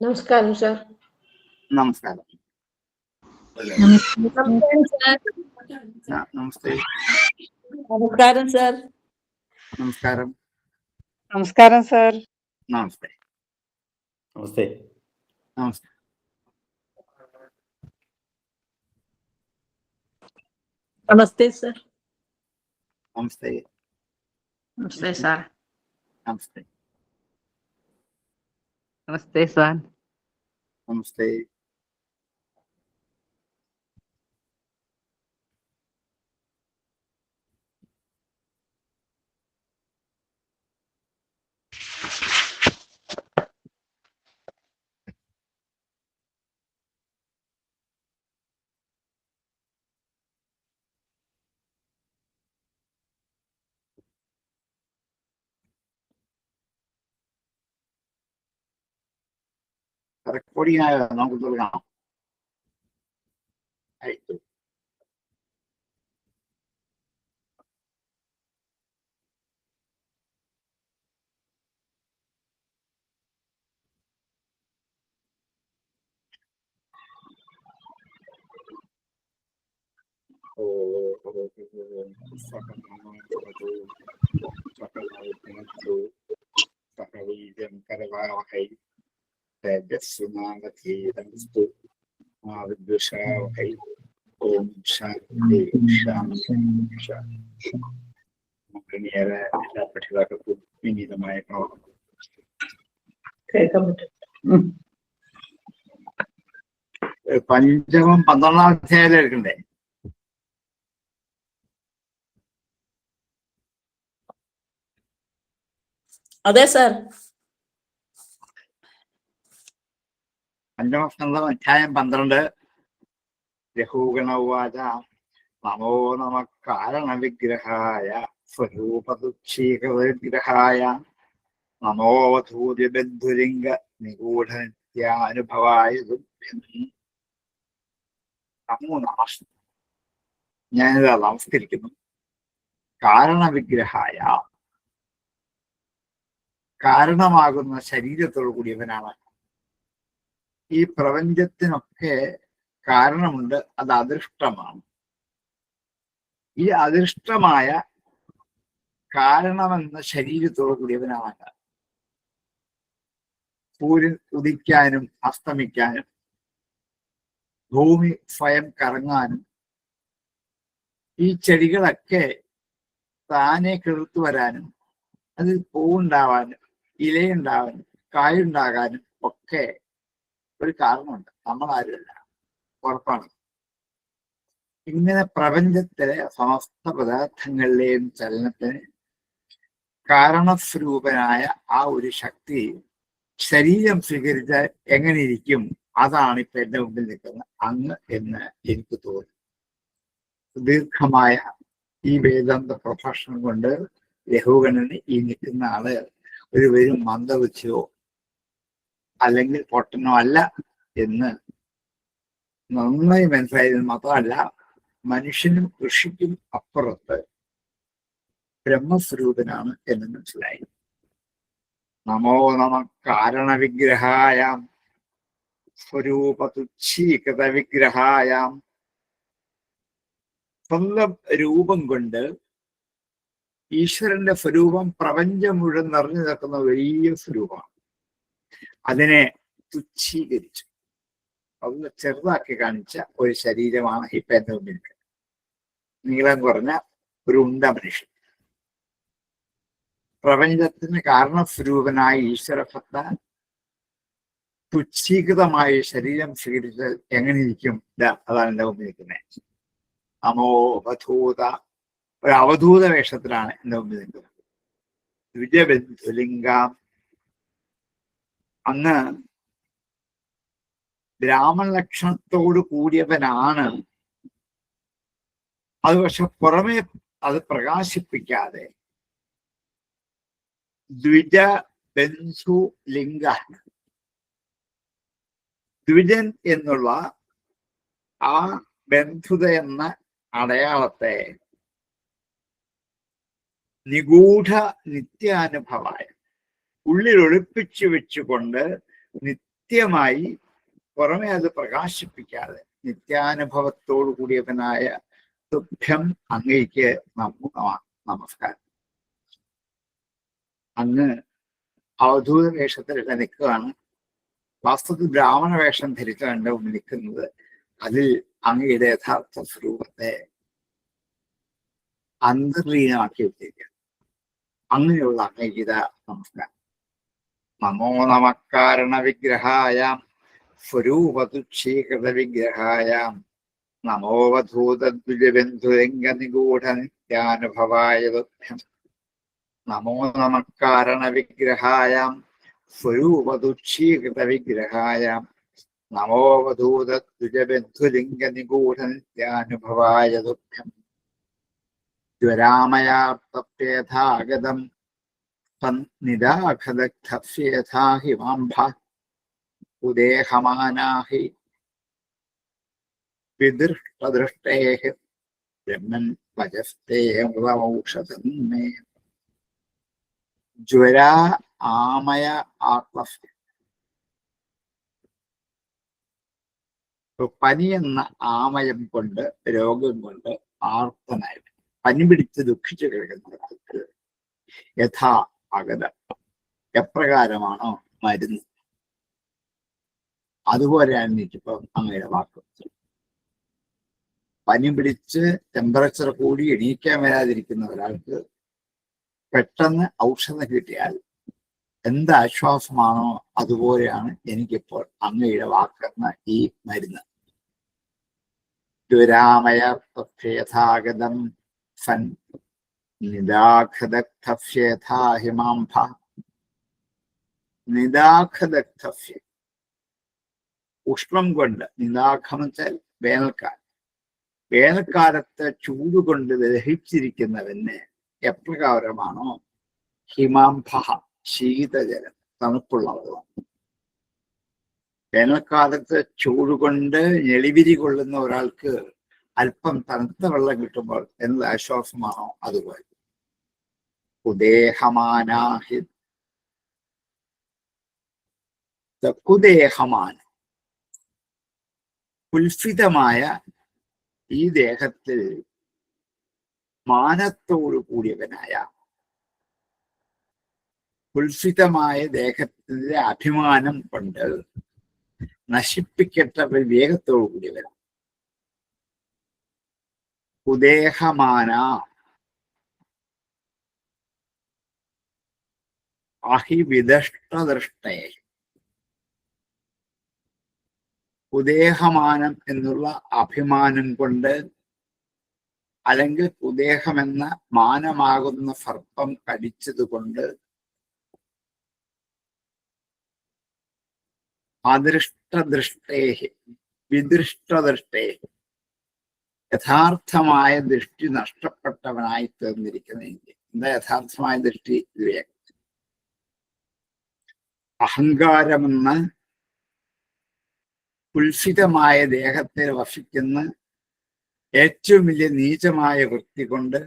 നമസ്കാരം സാർ. നമസ്കാരം. നമസ്തേ. നമസ്കാരം സാർ. നമസ്കാരം. നമസ്കാരം സാർ. നമസ്തേ. നമസ്തേ. നമസ്തേ. നമസ്തേ സാർ. നമസ്തേ. നമസ്തേ സാർ. നമസ്തേ. നമസ്തേ സാർ. നമസ്തേ. റെക്കോർഡിംഗ് ആയോ? നമുക്ക് തുടങ്ങാം. അയച്ചു. കരവാഹൈ തേജസ്സുനാമധീരമസ്തു മാ വിദ്വിഷാവഹൈ. ഓം ശാന്തി ശാന്തി ശാന്തി. നമുക്കിനിയേറെ എല്ലാ പഠിതാക്കൾക്കും വിനീതമായ പ്രണാമം. കേൾക്കാൻ പറ്റും. പഞ്ചമം 12-ാം അധ്യായം എടുക്കണ്ടേ? അതെ സാർ. പഞ്ചമസ്കന്ധം അധ്യായം 12. രഘുഗണ ഉവാച നമോ നമ കാരണവിഗ്രഹായ സ്വരൂപതുക്ഷീകൃതവിഗ്രഹായ നമോവധൂതിബന്ധുലിംഗ നിഗൂഢനിത്യാനുഭവായ തുഭ്യം. നമോ നമ. ഞാനിത് നമസ്കരിക്കുന്നു. കാരണവിഗ്രഹായ, കാരണമാകുന്ന ശരീരത്തോടു കൂടിയവനാണ്. ഈ പ്രപഞ്ചത്തിനൊക്കെ കാരണമുണ്ട്, അത് അദൃഷ്ടമാണ്. ഈ അദൃഷ്ടമായ കാരണമെന്ന ശരീരത്തോടു കൂടിയവനാണ് സൂര്യൻ ഉദിക്കാനും അസ്തമിക്കാനും ഭൂമി സ്വയം കറങ്ങാനും ഈ ചെടികളൊക്കെ താനെ കിളിർത്തു വരാനും അതിൽ പൂവുണ്ടാവാനും ഇലയുണ്ടാവാനും കായുണ്ടാകാനും ഒക്കെ ഒരു കാരണമുണ്ട്. നമ്മളാരുമല്ല, ഉറപ്പാണ്. ഇങ്ങനെ പ്രപഞ്ചത്തിലെ സമസ്ത പദാർത്ഥങ്ങളിലെയും ചലനത്തിന് കാരണസ്വരൂപനായ ആ ഒരു ശക്തി ശരീരം സ്വീകരിച്ചാൽ എങ്ങനെ ഇരിക്കും? അതാണ് ഇപ്പൊ എന്റെ മുമ്പിൽ നിൽക്കുന്നത് അങ്ങ് എന്ന് എനിക്ക് തോന്നുന്നു. ദീർഘമായ ഈ വേദാന്ത പ്രഭാഷണം കൊണ്ട് രഘുഗണന് ഈ നിൽക്കുന്ന ആള് ഒരു വെറും മന്ദബുദ്ധിയോ അല്ലെങ്കിൽ പൊട്ടനോ അല്ല എന്ന് നന്നായി മനസ്സിലായത് മാത്രമല്ല, മനുഷ്യനും ഋഷിക്കും അപ്പുറത്ത് ബ്രഹ്മസ്വരൂപനാണ് എന്ന് മനസ്സിലായി. നമോ നമ കാരണവിഗ്രഹായ സ്വരൂപതുച്ഛീകൃത വിഗ്രഹായ. സ്വന്തം രൂപം കൊണ്ട് ഈശ്വരന്റെ സ്വരൂപം പ്രപഞ്ചം മുഴുവൻ നിറഞ്ഞു നിൽക്കുന്ന വലിയ സ്വരൂപമാണ്. അതിനെ തുച്ഛീകരിച്ചു, അതൊന്ന് ചെറുതാക്കി കാണിച്ച ഒരു ശരീരമാണ് ഇപ്പൊ എന്റെ മുന്നിൽ. നീളം കുറഞ്ഞ ഒരു ഉണ്ട മനുഷ്യൻ. പ്രപഞ്ചത്തിന് കാരണസ്വരൂപനായ ഈശ്വരഭക്ത തുച്ഛീകൃതമായ ശരീരം സ്വീകരിച്ചാൽ എങ്ങനെ ഇരിക്കും? അതാണ് എന്റെ മുമ്പിൽ നിൽക്കുന്നത്. നമോ അവധൂത, ഒരു അവധൂത വേഷത്തിലാണ് എന്റെ മുമ്പിൽ നിൽക്കുന്നത്. ദ്വിജബന്ധുലിംഗം. അന്ന് ബ്രാഹ്മണ ലക്ഷണത്തോട് കൂടിയവനാണ്. അത് പക്ഷെ പുറമെ അത് പ്രകാശിപ്പിക്കാതെ ദ്വിജ ബന്ധു ലിംഗ, ദ്വിജൻ എന്നുള്ള ആ ബന്ധുത എന്ന അടയാളത്തെ നിഗൂഢ നിത്യാനുഭവായ ഉള്ളിൽ ഒളിപ്പിച്ചു വെച്ചുകൊണ്ട് കൃത്യമായി പുറമെ അത് പ്രകാശിപ്പിക്കാതെ നിത്യാനുഭവത്തോടു കൂടിയവനായ തുഭ്യം അങ്ങയ്ക്ക് നമസ്കാരം. അങ്ങ് അവധൂത വേഷത്തിലൊക്കെ നിൽക്കുകയാണ്. വാസ്തവത്തിൽ ബ്രാഹ്മണ വേഷം ധരിച്ചുകൊണ്ട് നിൽക്കുന്നത്. അതിൽ അങ്ങയുടെ യഥാർത്ഥ സ്വരൂപത്തെ അന്തർലീനമാക്കി വെച്ചിരിക്കുക. അങ്ങനെയുള്ള അങ്ങയ്ക്ക് നമസ്കാരം. നമോ നമക്കാരണ വിഗ്രഹായാം സ്വരൂപതുക്ഷീകൃത വിഗ്രഹായാം നമോവധൂതദ്വിജബന്ധുരംഗ നിഗൂഢ നിത്യാനുഭവായ തുഭ്യം. നമോ നമക്കാരണ വിഗ്രഹായാം സ്വരൂപതുക്ഷീകൃത വിഗ്രഹായാം നമോവധൂതദ്വിജബന്ധുലിംഗ നിഗൂഢ നിത്യാനുഭവായ തുഭ്യം. ജ്വരാമയാപ്തപ്യേഥാഗതം നിദാഖദഗ്ധഫ്യേഥാ ഹിമാംഭ ഉദേഹമാനാഹി വിദൃഷ്ടദൃഷ്ടേഃ ബ്രഹ്മൻ വചസ്തേ അമൃതമൗഷധം മേ. ജ്വര ആമയ ആത്മഫ്യം. പനി എന്ന ആമയം കൊണ്ട്, രോഗം കൊണ്ട് ആർത്തനായി പനി പിടിച്ച് ദുഃഖിച്ചു കിടക്കുന്നവർക്ക് യഥാ അഗത എപ്രകാരമാണോ മരുന്ന്, അതുപോലെയാണ് എനിക്കിപ്പോ അങ്ങയുടെ വാക്ക്. പനി പിടിച്ച് ടെമ്പറേച്ചർ കൂടി എണീക്കാൻ വരാതിരിക്കുന്ന ഒരാൾക്ക് പെട്ടെന്ന് ഔഷധം കിട്ടിയാൽ എന്ത് ആശ്വാസമാണോ അതുപോലെയാണ് എനിക്കിപ്പോൾ അങ്ങയുടെ വാക്കെന്ന ഈ മരുന്ന്. ജ്വരാമയഥാഗതം സൻ നിദാഖദഗ്ധഫ്യേഥാ ഹിമാംഭ. നിദാഖദഗ്ധഫ്യ ഉഷ്ണം കൊണ്ട്, നിദാഖം വെച്ചാൽ വേനൽക്കാലം. വേനൽക്കാലത്ത് ചൂടുകൊണ്ട് ദഹിച്ചിരിക്കുന്നവന് എപ്രകാരമാണോ ഹിമാംഭ ശീതജലം, തണുപ്പുള്ള വെള്ളം. വേനൽക്കാലത്ത് ചൂടുകൊണ്ട് ഞെളിവിരി കൊള്ളുന്ന ഒരാൾക്ക് അല്പം തണുത്ത വെള്ളം കിട്ടുമ്പോൾ എന്ത് ആശ്വാസമാണോ അതുപോലെ. ഉദേഹമാനാഹി കുദേഹമാൻ, കുൽസിതമായ ഈ ദേഹത്തിൽ മാനത്തോടു കൂടിയവനായ, കുൽസിതമായ ദേഹത്തിലെ അഭിമാനം കൊണ്ട് നശിപ്പിക്കട്ട വിവേകത്തോടു കൂടിയവനാണ്. ഉദേഹമാന അഹിവിദഷ്ടദൃഷ്ടേ. ഉദേഹമാനം എന്നുള്ള അഭിമാനം കൊണ്ട്, അല്ലെങ്കിൽ ഉദേഹമെന്ന മാനമാകുന്ന സർപ്പം കടിച്ചത് കൊണ്ട് അദൃഷ്ടദൃഷ്ടേ വിദൃഷ്ടദൃഷ്ടേ യഥാർത്ഥമായ ദൃഷ്ടി നഷ്ടപ്പെട്ടവനായി തീർന്നിരിക്കുന്നതിന്റെ എന്താ യഥാർത്ഥമായ ദൃഷ്ടി? വിവേകം. അഹങ്കാരമെന്ന കുൽസിതമായ ദേഹത്തിൽ വസിക്കുന്ന ഏറ്റവും വലിയ നീചമായ വൃത്തി കൊണ്ട്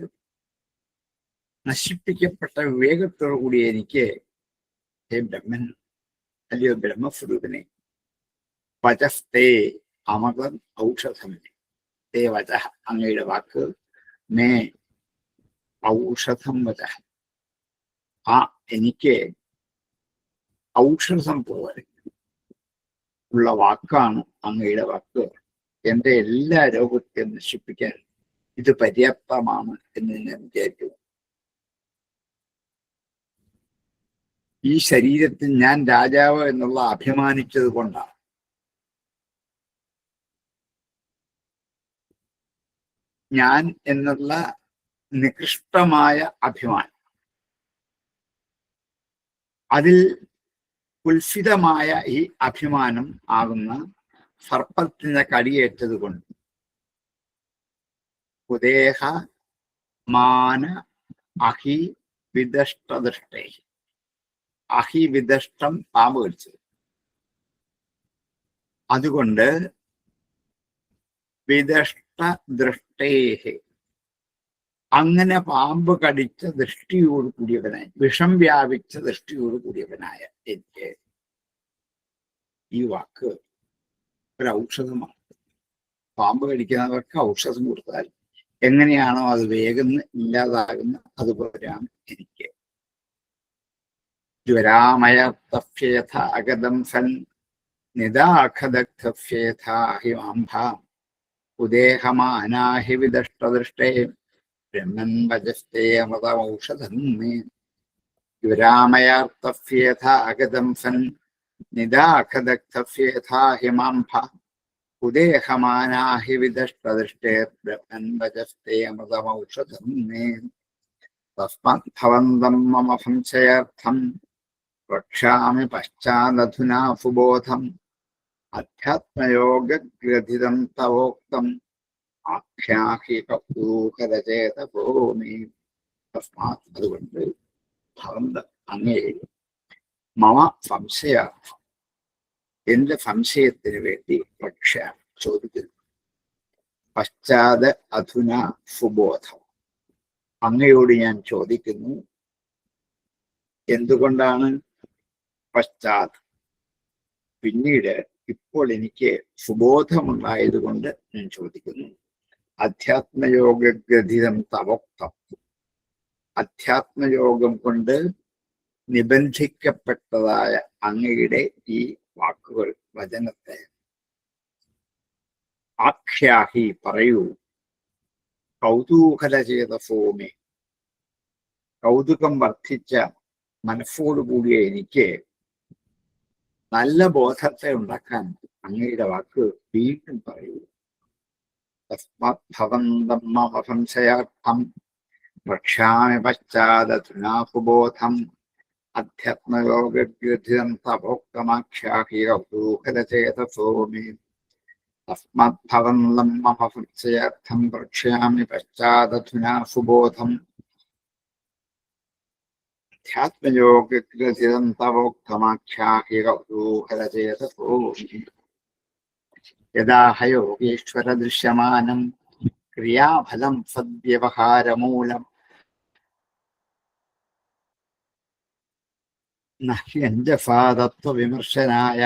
നശിപ്പിക്കപ്പെട്ട വിവേകത്തോടു കൂടി എനിക്ക് ഹേ ബ്രഹ്മൻ, അല്ലയോ ബ്രഹ്മസ്വരൂപനെ, വചസ്തേ അമൃതം ഔഷധം. തേ വച അങ്ങയുടെ വാക്ക്, മേ ഔഷധം വച, ആ എനിക്ക് ഔഷധം പോലെ ഉള്ള വാക്കാണ് അങ്ങയുടെ വാക്ക്. എന്റെ എല്ലാ രോഗത്തെയും നശിപ്പിക്കാൻ ഇത് പര്യാപ്തമാണ് എന്ന് ഞാൻ വിചാരിക്കുന്നു. ഈ ശരീരത്തിൽ ഞാൻ രാജാവ് എന്നുള്ള അഭിമാനിച്ചത് കൊണ്ടാണ്. ഞാൻ എന്നുള്ള നികൃഷ്ടമായ അഭിമാനം, അതിൽ കുൽസിതമായ ഈ അഭിമാനം ആകുന്ന സർപ്പത്തിന് കടിയേറ്റത് കൊണ്ട് ഉദേഹ മാന അഹി വിദഷ്ടദൃഷ്ടേ. അഹി വിദഷ്ടം പാമ്പ് കടിച്ചത്, അതുകൊണ്ട് വിദഷ്ടദൃഷ്ടേഹ് അങ്ങനെ പാമ്പ് കടിച്ച ദൃഷ്ടിയോട് കൂടിയവനായി, വിഷം വ്യാപിച്ച ദൃഷ്ടിയോട് കൂടിയവനായ എനിക്ക് ഈ വാക്ക് ഒരു ഔഷധമാണ്. പാമ്പ് കടിക്കുന്നവർക്ക് ഔഷധം കൊടുത്താൽ എങ്ങനെയാണോ അത് വേഗം ഇല്ലാതാകുന്ന അതുപോലെയാണ് എനിക്ക്. ജ്വരാമയത്തഫ്യേഥാഗതം സൻ നിദാഖദഗ്ധഫ്യേഥാഹിമാംഭാം ഉദേഹമാനാഹി വിദഷ്ടദൃഷ്ടേ ബ്രഹ്മൻ വജസ്തേ അമൃതമൗഷധം മേ. ജ്വരാമയാർത്തഫ്യേഥാഗതം സൻ നിദാഖദഗ്ധഫ്യേഥാഹിമാംഭാം ഉദേഹമാനാഹി വിദഷ്ടദൃഷ്ടേ ബ്രഹ്മൻ വജസ്തേ അമൃതമൗഷധം മേ. തസ്മാത് ഭവന്തം മമ സംശയാർത്ഥം വക്ഷ്യാമി പശ്ചാദധുനാ സുബോധം അധ്യാത്മയോഗഗ്രഥിതം തവോക്തം ആഖ്യാഹി കൗതൂഹലചേതസോ മേ. തസ്മാത് അതുകൊണ്ട് ഭവന്ത അങ്ങേ മമ സംശയാർത്ഥം എന്റെ സംശയത്തിന് വേണ്ടി വക്ഷ്യ ചോദിക്കുന്നു. പശ്ചാദ അധുന സുബോധം അങ്ങയോട് ഞാൻ ചോദിക്കുന്നു. എന്തുകൊണ്ടാണ്? പശ്ചാത് പിന്നീട് ഇപ്പോൾ എനിക്ക് സുബോധമുണ്ടായതുകൊണ്ട് ഞാൻ ചോദിക്കുന്നു. അധ്യാത്മയോഗഗ്രഥിതം തവോക്തം അധ്യാത്മയോഗം കൊണ്ട് നിബന്ധിക്കപ്പെട്ടതായ അങ്ങയുടെ ഈ വാക്കുകൾ വചനത്തെ ആഖ്യാഹി പറയൂ. കൗതൂഹലചേതസോമേ കൗതുകം വർദ്ധിച്ച മനസ്സോടുകൂടിയ എനിക്ക് നല്ല ബോധത്തെ ഉണ്ടാക്കാൻ അങ്ങയുടെ വാക്ക് വീണ്ടും പറയൂ. തസ്മാത് ഭവന്തം മമ സംശയാർത്ഥം വക്ഷ്യാമി പശ്ചാദധുനാ സുബോധം അധ്യാത്മയോഗഗ്രഥിതം തവോക്തമാഖ്യാഹി കൗതൂഹലചേതസോ മേ. തസ്മാത് ഭവന്തം മമ സംശയാർത്ഥം വക്ഷ്യാമി പശ്ചാദധുനാ സുബോധം അധ്യാത്മയോഗഗ്രഥിതം തവോക്തമാഖ്യാഹി കൗതൂഹലചേതസോ മേ. യദാ ഹയോഗീശ്വര ദൃശ്യമാനം ക്രിയാഫലം സദ്വ്യവഹാരമൂലം നഹ്യഞ്ജസാതത്വവിമർശനായ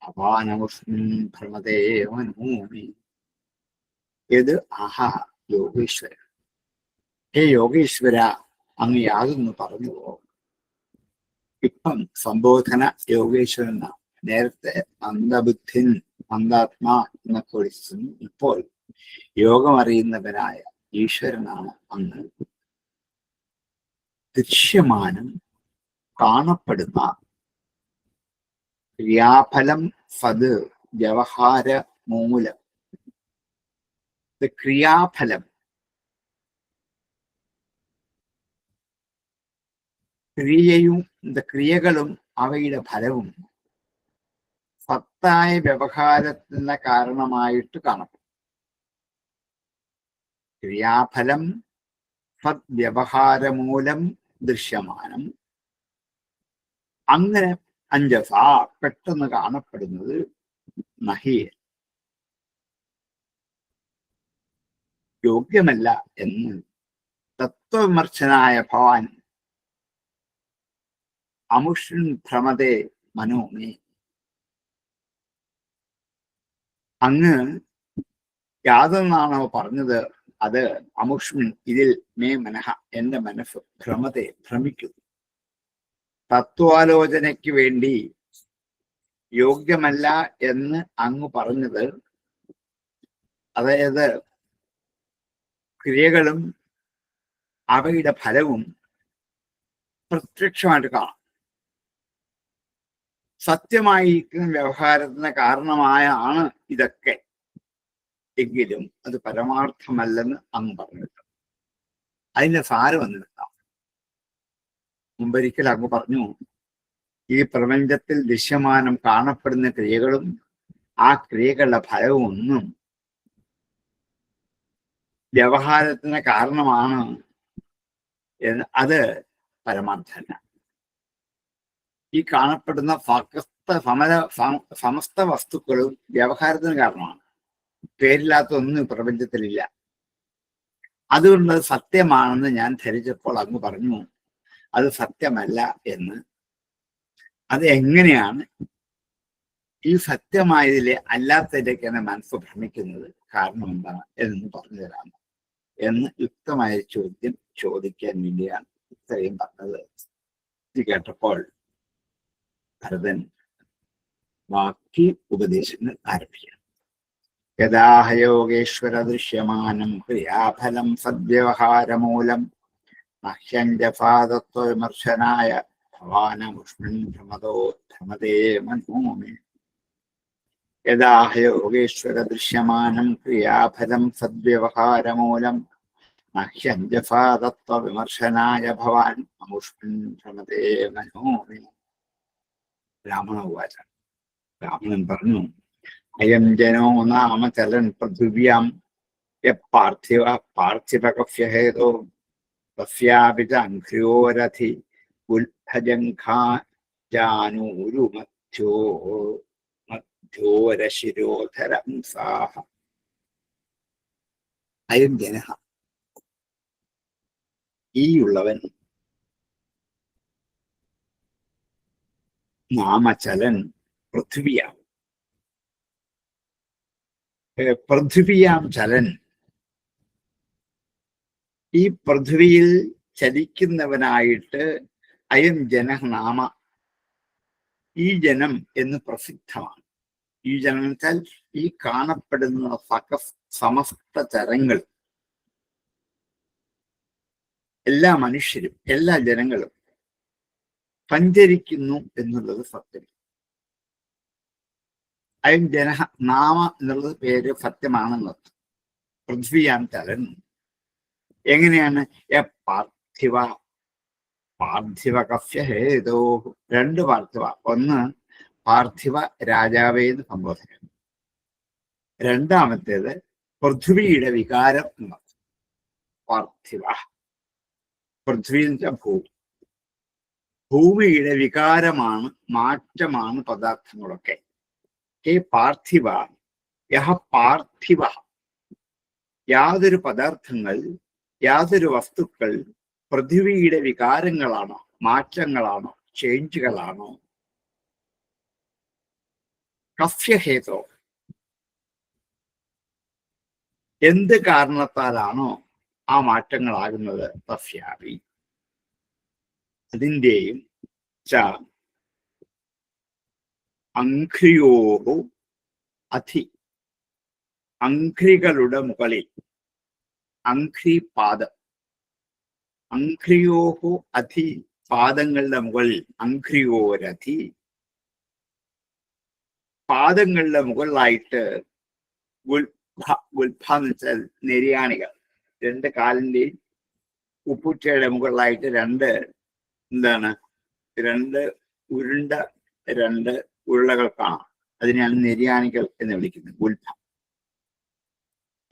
അപാനമുസ്മിൻ ഭ്രമതേ മനോമി. ഇത് ആഹാ യോഗീശ്വര, ഹേ യോഗീശ്വര, അങ്ങ് യാതൊന്ന് പറഞ്ഞുവോ? ഇപ്പം സംബോധന യോഗീശ്വരനാണ്. നേരത്തെ അന്ധബുദ്ധിൻ അന്താത്മാ എന്നൊക്കെ വിളിച്ചിരുന്നു. ഇപ്പോൾ യോഗം അറിയുന്നവനായ ഈശ്വരനാണ് അങ്ങ്. ദൃശ്യമാനം കാണപ്പെടുന്ന ക്രിയാഫലം സത് വ്യവഹാര മൂലം. ക്രിയാഫലം ക്രിയകളും അവയുടെ ഫലവും സത്തായ വ്യവഹാരത്തിന് കാരണമായിട്ട് കാണപ്പെടും. ക്രിയാഫലം സദ്വ്യവഹാരമൂലം ദൃശ്യമാനം. അങ്ങനെ അഞ്ജസ പെട്ടെന്ന് കാണപ്പെടുന്നത് നഹി യോഗ്യമല്ല എന്ന് തത്വവിമർശനായ ഭവാൻ അമുഷ്മിൻ ഭ്രമതേ മനോമേ. അങ്ങ് യാതൊന്നാണോ പറഞ്ഞത് അത് അമുഷ്മിൻ ഇതിൽ മേ മനഃ എന്റെ മനസ്സ് ഭ്രമതേ ഭ്രമിക്കുന്നു. തത്വാലോചനയ്ക്ക് വേണ്ടി യോഗ്യമല്ല എന്ന് അങ്ങ് പറഞ്ഞത്, അതായത് ക്രിയകളും അവയുടെ ഫലവും പ്രത്യക്ഷമായിട്ട് കാണാം. സത്യമായിരിക്കുന്ന വ്യവഹാരത്തിന് കാരണമായാണ് ഇതൊക്കെ എങ്കിലും അത് പരമാർത്ഥമല്ലെന്ന് അങ്ങ് പറഞ്ഞിട്ട് അതിന്റെ സാരം വന്നിട്ടാം. മുമ്പൊരിക്കൽ അങ്ങ് പറഞ്ഞു, ഈ പ്രപഞ്ചത്തിൽ ദൃശ്യമാനം കാണപ്പെടുന്ന ക്രിയകളും ആ ക്രിയകളുടെ ഫലവും ഒന്നും വ്യവഹാരത്തിന് കാരണമാണ് എന്ന് അത് പരമാർത്ഥമല്ല. ഈ കാണപ്പെടുന്ന സമസ്ത വസ്തുക്കളും വ്യവഹാരത്തിന് കാരണമാണ്. പേരില്ലാത്ത ഒന്നും പ്രപഞ്ചത്തിലില്ല. അതുകൊണ്ട് സത്യമാണെന്ന് ഞാൻ ധരിച്ചപ്പോൾ അങ്ങ് പറഞ്ഞു അത് സത്യമല്ല എന്ന്. അത് എങ്ങനെയാണ് ഈ സത്യമായതിലെ അല്ലാത്തതിലേക്കാണ് മനസ്സ് ഭ്രമിക്കുന്നത്. കാരണം എന്താണ് എന്ന് പറഞ്ഞു തരാമോ എന്ന് യുക്തമായ ചോദ്യം ചോദിക്കാൻ വേണ്ടിയാണ് ഇത്രയും പറഞ്ഞത്. ഇത് കേട്ടപ്പോൾ ഭരതൻ ബാക്കി ഉപദേശങ്ങൾ ആരംഭിക്കണം. യഥാഹയോഗേശ്വര ദൃശ്യമാനം ക്രിയാഫലം സദ്വ്യവഹാരമൂലം നഹ്യഞ്ജപാദത്വ വിമർശനായ ഭവാനമുഷ്മൻ ഭ്രമതോ ഭ്രമതേ മനോമേ. യഥാഹയോഗേശ്വര ദൃശ്യമാനം ക്രിയാഫലം സദ്വ്യവഹാരമൂലം നഹ്യഞ്ജപാദത്വ വിമർശനായ ഭവാൻ അമുഷ്മൻ ഭ്രമതേ മനോമേ. രാമണ ഉവാച. രാവണൻ പറഞ്ഞു, അയം ജനോ നാമ ചലൻ പൃഥിവ്യാം പാർത്ഥിവകഫ്യഹേതോ തസ്യാപിതംഘ്ര്യോരഥി മധ്യോരശിരോധരംസാഹ. അയം ജന, ഈ ഉള്ളവൻ, നാമചലൻ പൃഥ്വിയാം, പൃഥ്വിയാം ചലൻ, ഈ പൃഥ്വിയിൽ ചലിക്കുന്നവനായിട്ട് അയം ജനനാമ, ഈ ജനം എന്ന് പ്രസിദ്ധമാണ്. ഈ ജനം വെച്ചാൽ ഈ കാണപ്പെടുന്ന സമസ്ത ചരങ്ങൾ, എല്ലാ മനുഷ്യരും എല്ലാ ജനങ്ങളും സഞ്ചരിക്കുന്നു എന്നുള്ളത് സത്യം. അയം ജന നാമ എന്നുള്ളത് പേര് സത്യമാണെന്നത്. പൃഥ്വിയാം ചലൻ എങ്ങനെയാണ്? പാർത്ഥിവകഫ്യ ഹേതോ, രണ്ട് പാർത്ഥിവ. ഒന്ന് പാർത്ഥിവ രാജാവേ എന്ന് സംബോധനം, രണ്ടാമത്തേത് പൃഥ്വിയുടെ വികാരം എന്നത്. പാർത്ഥിവ, പൃഥ്വി എന്ന് വെച്ചാൽ ഭൂമി, ഭൂമിയുടെ വികാരമാണ്, മാറ്റമാണ് പദാർത്ഥങ്ങളൊക്കെ. പാർത്ഥിവ യഹ പാർത്ഥിവ, യാതൊരു പദാർത്ഥങ്ങൾ, യാതൊരു വസ്തുക്കൾ പൃഥ്വിയുടെ വികാരങ്ങളാണോ, മാറ്റങ്ങളാണോ, ചേഞ്ചുകളാണോ, കഫ്യഹേതോ, എന്ത് കാരണത്താലാണോ ആ മാറ്റങ്ങളാകുന്നത്, തസ്യാപി, അതിൻ്റെയും ച അംഘ്രിയോഹു അധി, അംഘ്രികളുടെ മുകളിൽ, അംഘ്രി പാദം, അംഘ്രിയോഹു അധി, പാദങ്ങളുടെ മുകളിൽ, അംഘ്രിയോരധി, പാദങ്ങളുടെ മുകളിലായിട്ട്, ഗുൽഭ എന്ന് വെച്ചാൽ നെര്യാണികൾ, രണ്ട് കാലിൻ്റെയും ഉപ്പുറ്റയുടെ മുകളിലായിട്ട് രണ്ട് ഉരുണ്ട രണ്ട് ഉരുളകൾ കാണാം. അതിനെയാണ് നെര്യാണികൾ എന്ന് വിളിക്കുന്നത്, ഗുൽഭ.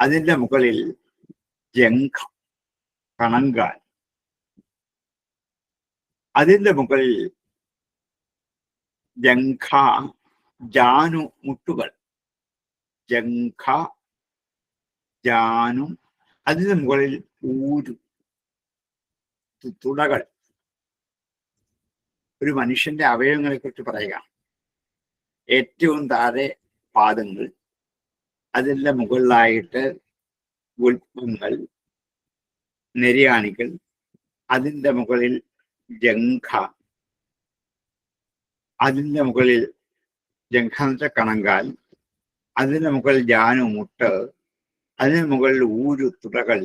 അതിൻ്റെ മുകളിൽ ജംഘം, കണങ്കാൽ, അതിൻ്റെ മുകളിൽ ജംഘ, ജാനു, മുട്ടുകൾ, ജംഘ, ജാനു, അതിൻ്റെ മുകളിൽ ഊരു, തുടകൾ. ഒരു മനുഷ്യന്റെ അവയവങ്ങളെ കുറിച്ച് പറയുക. ഏറ്റവും താഴെ പാദങ്ങൾ, അതിൻ്റെ മുകളിലായിട്ട് ഗുൽഭങ്ങൾ, നെര്യാണികൾ, അതിൻ്റെ മുകളിൽ ജംഘ, അതിൻ്റെ മുകളിൽ ജംഘ എന്ന് വെച്ചാൽ കണങ്കാൽ, അതിൻ്റെ മുകളിൽ ജാനു, മുട്ട്, അതിന് മുകളിൽ ഊരു, തുടകൾ.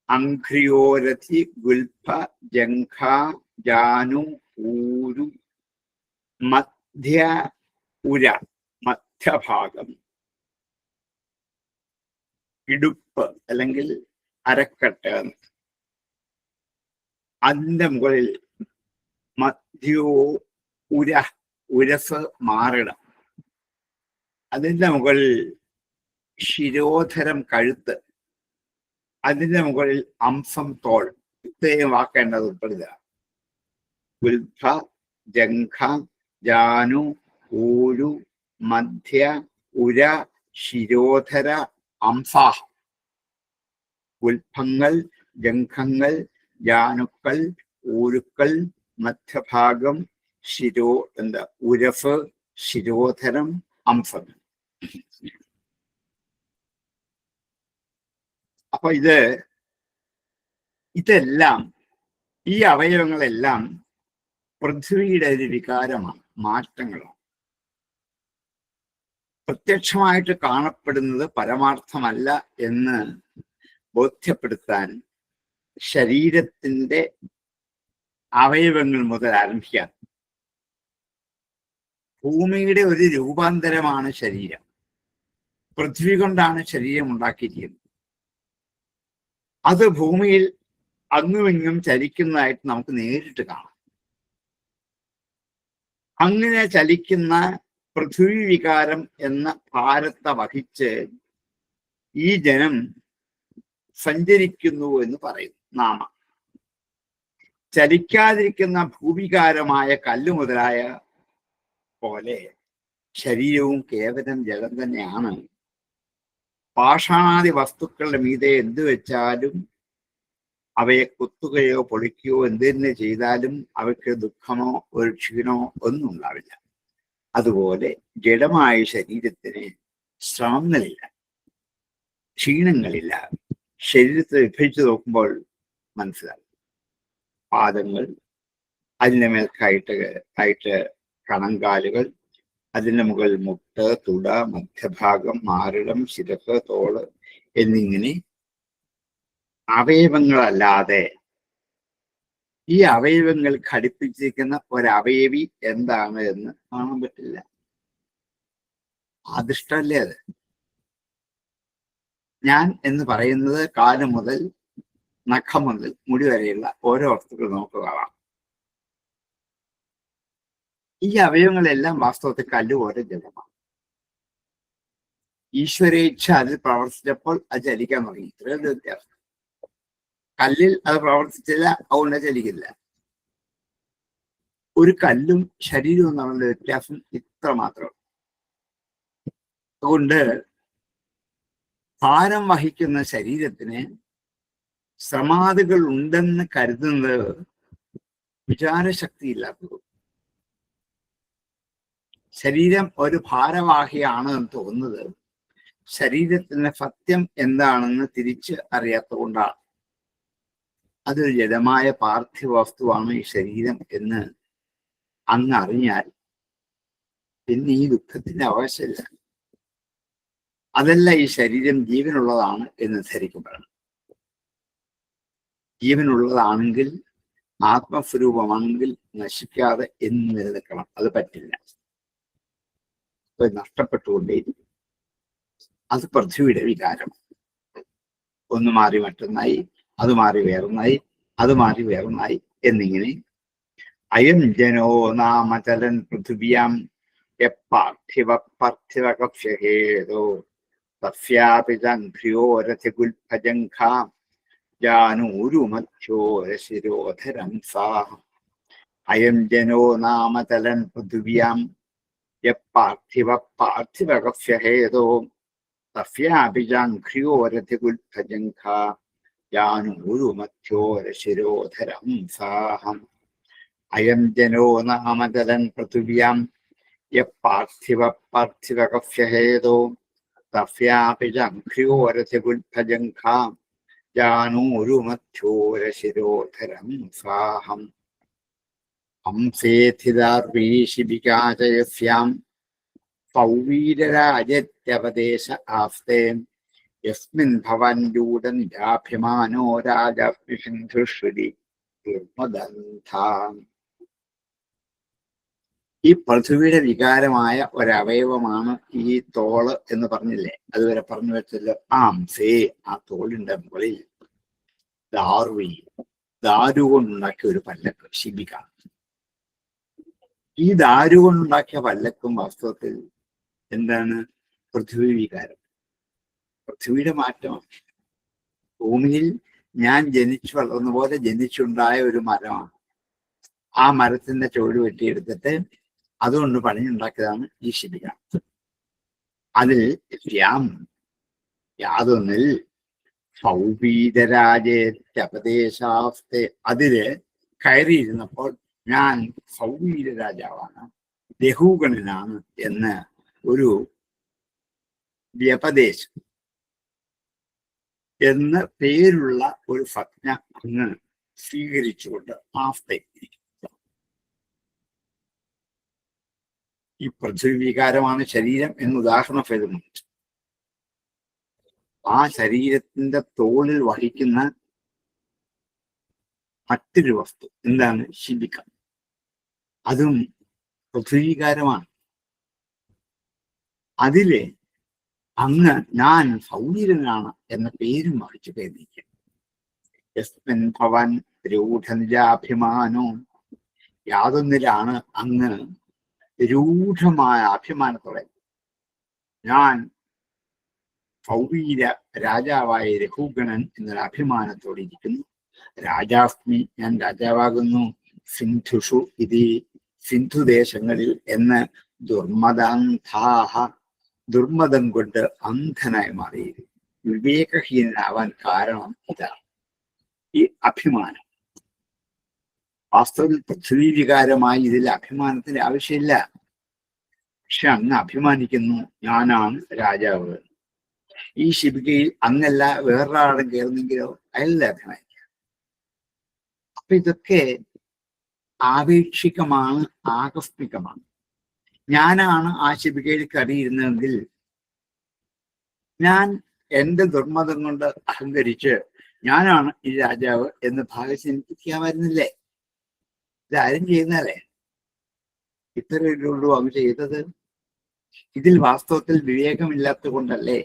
അംഘ്രിയോരഥി ഗുൽഭ ജംഘ ജാനു ഊരു മധ്യ ഉര, മധ്യഭാഗം, ഇടുപ്പ് അല്ലെങ്കിൽ അരക്കെട്ട്, അതിൻ്റെ മുകളിൽ മധ്യോ ഉര, ഉരസ്, മാറിടം, അതിൻ്റെ മുകളിൽ ശിരോധരം, കഴുത്ത്, അതിൻ്റെ മുകളിൽ അംസം, തോൾ. ഇത്രയും വാക്കേണ്ടത് ഉൾപ്പെടുക. ഗുൽഭ ജംഘ ജാനു ഊരു മധ്യ ഉര ശിരോധര അംസാഹ. ഗുൽഭങ്ങൾ, ജംഘങ്ങൾ, ജാനുക്കൾ, ഊരുക്കൾ, മധ്യഭാഗം, ഉരഫ്, ശിരോധരം, അംസം. അപ്പൊ ഇതെല്ലാം, ഈ അവയവങ്ങളെല്ലാം പൃഥ്വിയുടെ ഒരു വികാരമാണ്, മാറ്റങ്ങളാണ്. പ്രത്യക്ഷമായിട്ട് കാണപ്പെടുന്നത് പരമാർത്ഥമല്ല എന്ന് ബോധ്യപ്പെടുത്താൻ ശരീരത്തിന്റെ അവയവങ്ങൾ മുതൽ ആരംഭിക്കാം. ഭൂമിയുടെ ഒരു രൂപാന്തരമാണ് ശരീരം. പൃഥ്വി കൊണ്ടാണ് ശരീരം ഉണ്ടാക്കിയിരിക്കുന്നത്. അത് ഭൂമിയിൽ അങ്ങുമിങ്ങും ചലിക്കുന്നതായിട്ട് നമുക്ക് നേരിട്ട് കാണാം. അങ്ങനെ ചലിക്കുന്ന പൃഥ്വി വികാരം എന്ന ഭാരത്തെ വഹിച്ച് ഈ ജനം സഞ്ചരിക്കുന്നു എന്ന് പറയുന്നു നാമ. ചലിക്കാതിരിക്കുന്ന ഭൂവികാരമായ കല്ല് മുതലായ പോലെ ശരീരവും കേവലം ജലം തന്നെയാണ്. പാഷാണാദി വസ്തുക്കളുടെ മീതെ എന്ത് വെച്ചാലും, അവയെ കുത്തുകയോ പൊളിക്കുകയോ എന്ത് തന്നെ ചെയ്താലും അവയ്ക്ക് ദുഃഖമോ ഒരു ക്ഷീണമോ ഒന്നും ഉണ്ടാവില്ല. അതുപോലെ ജഡമായ ശരീരത്തിന് ശ്രമങ്ങളില്ല, ക്ഷീണങ്ങളില്ല. ശരീരത്തെ വിഭജിച്ച് നോക്കുമ്പോൾ മനസ്സിലാകും. പാദങ്ങൾ, അതിൻ്റെ മേൽക്കായിട്ട് കണങ്കാലുകൾ, അതിൻ്റെ മുകളിൽ മുട്ട്, തുട, മധ്യഭാഗം, മാറിടം, ശിരസ്, തോള് എന്നിങ്ങനെ അവയവങ്ങളല്ലാതെ ഈ അവയവങ്ങൾ ഘടിപ്പിച്ചിരിക്കുന്ന ഒരവയവി എന്താണ് എന്ന് കാണാൻ പറ്റില്ല. അദൃഷ്ടല്ലേ അത്? ഞാൻ എന്ന് പറയുന്നത് കാല് മുതൽ നഖം മുതൽ മുടി വരെയുള്ള ഓരോ വസ്തുക്കൾ നമുക്ക് കാണാം. ഈ അവയവങ്ങളെല്ലാം വാസ്തവത്തിൽ കല്ലുപോലെ ജലമാണ്. ഈശ്വരേച്ഛ അതിൽ പ്രവർത്തിച്ചപ്പോൾ അത് ചലിക്കാൻ തുടങ്ങി. ഇത്രയും വ്യത്യാസം. കല്ലിൽ അത് പ്രവർത്തിച്ചില്ല, അതുകൊണ്ട് ചലിക്കില്ല. ഒരു കല്ലും ശരീരവും തമ്മിലുള്ള വ്യത്യാസം ഇത്ര മാത്രം. അതുകൊണ്ട് ഭാരം വഹിക്കുന്ന ശരീരത്തിന് ശ്രമാദികൾ ഉണ്ടെന്ന് കരുതുന്നത് വിചാരശക്തി ഇല്ലാത്തത്. ശരീരം ഒരു ഭാരവാഹിയാണ് എന്ന് തോന്നുന്നത് ശരീരത്തിന്റെ സത്യം എന്താണെന്ന് തിരിച്ച് അറിയാത്തത് കൊണ്ടാണ്. അതൊരു ജഡമായ പാർത്ഥിവ വസ്തുവാണ് ഈ ശരീരം എന്ന് അങ്ങ് അറിഞ്ഞാൽ പിന്നെ ഈ ദുഃഖത്തിന്റെ ആവശ്യമില്ല. അതല്ല ഈ ശരീരം ജീവനുള്ളതാണ് എന്ന് ധരിക്കപ്പെടണം. ജീവനുള്ളതാണെങ്കിൽ, ആത്മസ്വരൂപമാണെങ്കിൽ നശിക്കാതെ എന്ന് നിലനിൽക്കണം. അത് പറ്റില്ല. നഷ്ടപ്പെട്ടുകൊണ്ടേയിരിക്കും. അത് പൃഥ്വിയുടെ വികാരം. ഒന്ന് മാറി മറ്റൊന്നായി, അത് മാറി വേറൊന്നായി, അത് മാറി വേറൊന്നായി എന്നിങ്ങനെ. അയം ജനോ നാമചലൻ പൃഥിവ്യാം യപ്പാർത്ഥിവ പാർത്ഥിവ കക്ഷ്യഹേതോ തസ്യാപി ചംഘ്രിയോരഥിഗുൽഭജംഘാം ജാനൂരുമധ്യോരശിരോധരം സാ. അയം ജനോ നാമചലൻ പൃഥിവ്യാം യപ്പാർത്ഥിവ പാർത്ഥിവ കക്ഷ്യഹേതോ തസ്യാപി ചംഘ്രിയോരഥിഗുൽഭജംഘാം ജാനൂരുമധ്യോരശിരോധരം സാഹം. അയം ജനോ നാമചലൻ പൃഥിവ്യാം യപ്പാർത്ഥിവ പാർത്ഥിവ കക്ഷ്യഹേതോ തസ്യാപി ചംഘ്രിയോരഥിഗുൽഭജംഘാം ജാനൂരുമധ്യോരശിരോധരം സാഹം. ഹംസേഥിതാർവീശിബികാചയസ്യാം പൗവീരരാജത്യപദേശ ആസ്തേ യസ്മിൻ ഭവൻ രൂഢനിരാഭിമാനോ രാജാഭിഷിന്ധുശ്രുതി ദുർമദന്താം. ഈ പൃഥ്വിയുടെ വികാരമായ ഒരവയവമാണ് ഈ തോള് എന്ന് പറഞ്ഞില്ലേ? അതുവരെ പറഞ്ഞു വെച്ചല്ലോ. ആംസേ, ആ തോളിന്റെ മുകളിൽ ദാർവി, ദാരു കൊണ്ടുണ്ടാക്കിയ ഒരു പല്ലക്ക്, ശിബിക. ഈ ദാരു കൊണ്ടുണ്ടാക്കിയ പല്ലക്കും വാസ്തവത്തിൽ എന്താണ്? പൃഥ്വി വികാരം, പൃഥ്വിയുടെ മാറ്റമാണ്. ഭൂമിയിൽ ഞാൻ ജനിച്ചു വളർന്ന പോലെ ജനിച്ചുണ്ടായ ഒരു മരമാണ്. ആ മരത്തിന്റെ ചുവട് വെട്ടിയെടുത്തിട്ട് അതുകൊണ്ട് പണിയുണ്ടാക്കിയതാണ് ഈ ശിബിക. അതിൽ യാതൊന്നിൽ സൗപീതരാജേത്യപദേശാസ്തെ, അതില് കയറിയിരുന്നപ്പോൾ ഞാൻ സൗവീര രാജാവാണ്, രഘുഗണനാണ് എന്ന് ഒരു വ്യപദേശം എന്ന് പേരുള്ള ഒരു സംജ്ഞ അങ്ങ് സ്വീകരിച്ചുകൊണ്ട് ആസ്തയിരിക്കും. ഈ പൃഥ്വിവികാരമാണ് ശരീരം എന്ന് ഉദാഹരണം ഭേദമുണ്ട്. ആ ശരീരത്തിന്റെ തോളിൽ വഹിക്കുന്ന മറ്റൊരു വസ്തു എന്താണ്? ശിബിക. അതും പൃഥ്വിവികാരമാണ്. അതിലെ അങ്ങ് ഞാൻ സൗവീരനാണ് എന്ന പേരും വഹിച്ചു പേരിക്കും. യസ്മിൻ ഭവൻ രൂഢനിരാഭിമാനോ, യാതൊന്നിലാണ് അങ്ങ് രൂഢമായ അഭിമാനത്തോടെ ഞാൻ സൗവീര രാജാവായ രഘുഗണൻ എന്നൊരു അഭിമാനത്തോടെ ഇരിക്കുന്നു. രാജാസ്മി, ഞാൻ രാജാവാകുന്നു. സിന്ധുഷു ഇതി, സിന്ധുദേശങ്ങളിൽ എന്ന് ദുർമദാന്ധാഹ, ദുർമദം കൊണ്ട് അന്ധനായി മാറിയിരുന്നു. വിവേകഹീനനാവാൻ കാരണം ഇതാണ്, ഈ അഭിമാനം. വാസ്തവത്തിൽ പൃഥ്വീവികാരമായി ഇതിൽ അഭിമാനത്തിന്റെ ആവശ്യമില്ല. പക്ഷെ അങ്ങ് അഭിമാനിക്കുന്നു, ഞാനാണ് രാജാവ്. ഈ ശിബികയിൽ അങ്ങല്ല വേറൊരാളും കയറുന്നെങ്കിലോ അയാളുടെ അഭിമാനിക്കാം. അപ്പൊ ഇതൊക്കെ ആപേക്ഷികമാണ്, ആകസ്മികമാണ്. ഞാനാണ് ആ ശിബികയിൽ കയറിയിരുന്നതെങ്കിൽ ഞാൻ എന്റെ ദുർമതം കൊണ്ട് അഹങ്കരിച്ച് ഞാനാണ് ഈ രാജാവ് എന്ന് ഭാവിച്ച് എനിക്ക് ചെയ്യാമായിരുന്നില്ലേ? ഇതാരും ചെയ്യുന്നതല്ലേ? ഇത്രയുള്ളൂ അങ്ങ് ചെയ്തത്. ഇതിൽ വാസ്തവത്തിൽ വിവേകമില്ലാത്തത് കൊണ്ടല്ലേ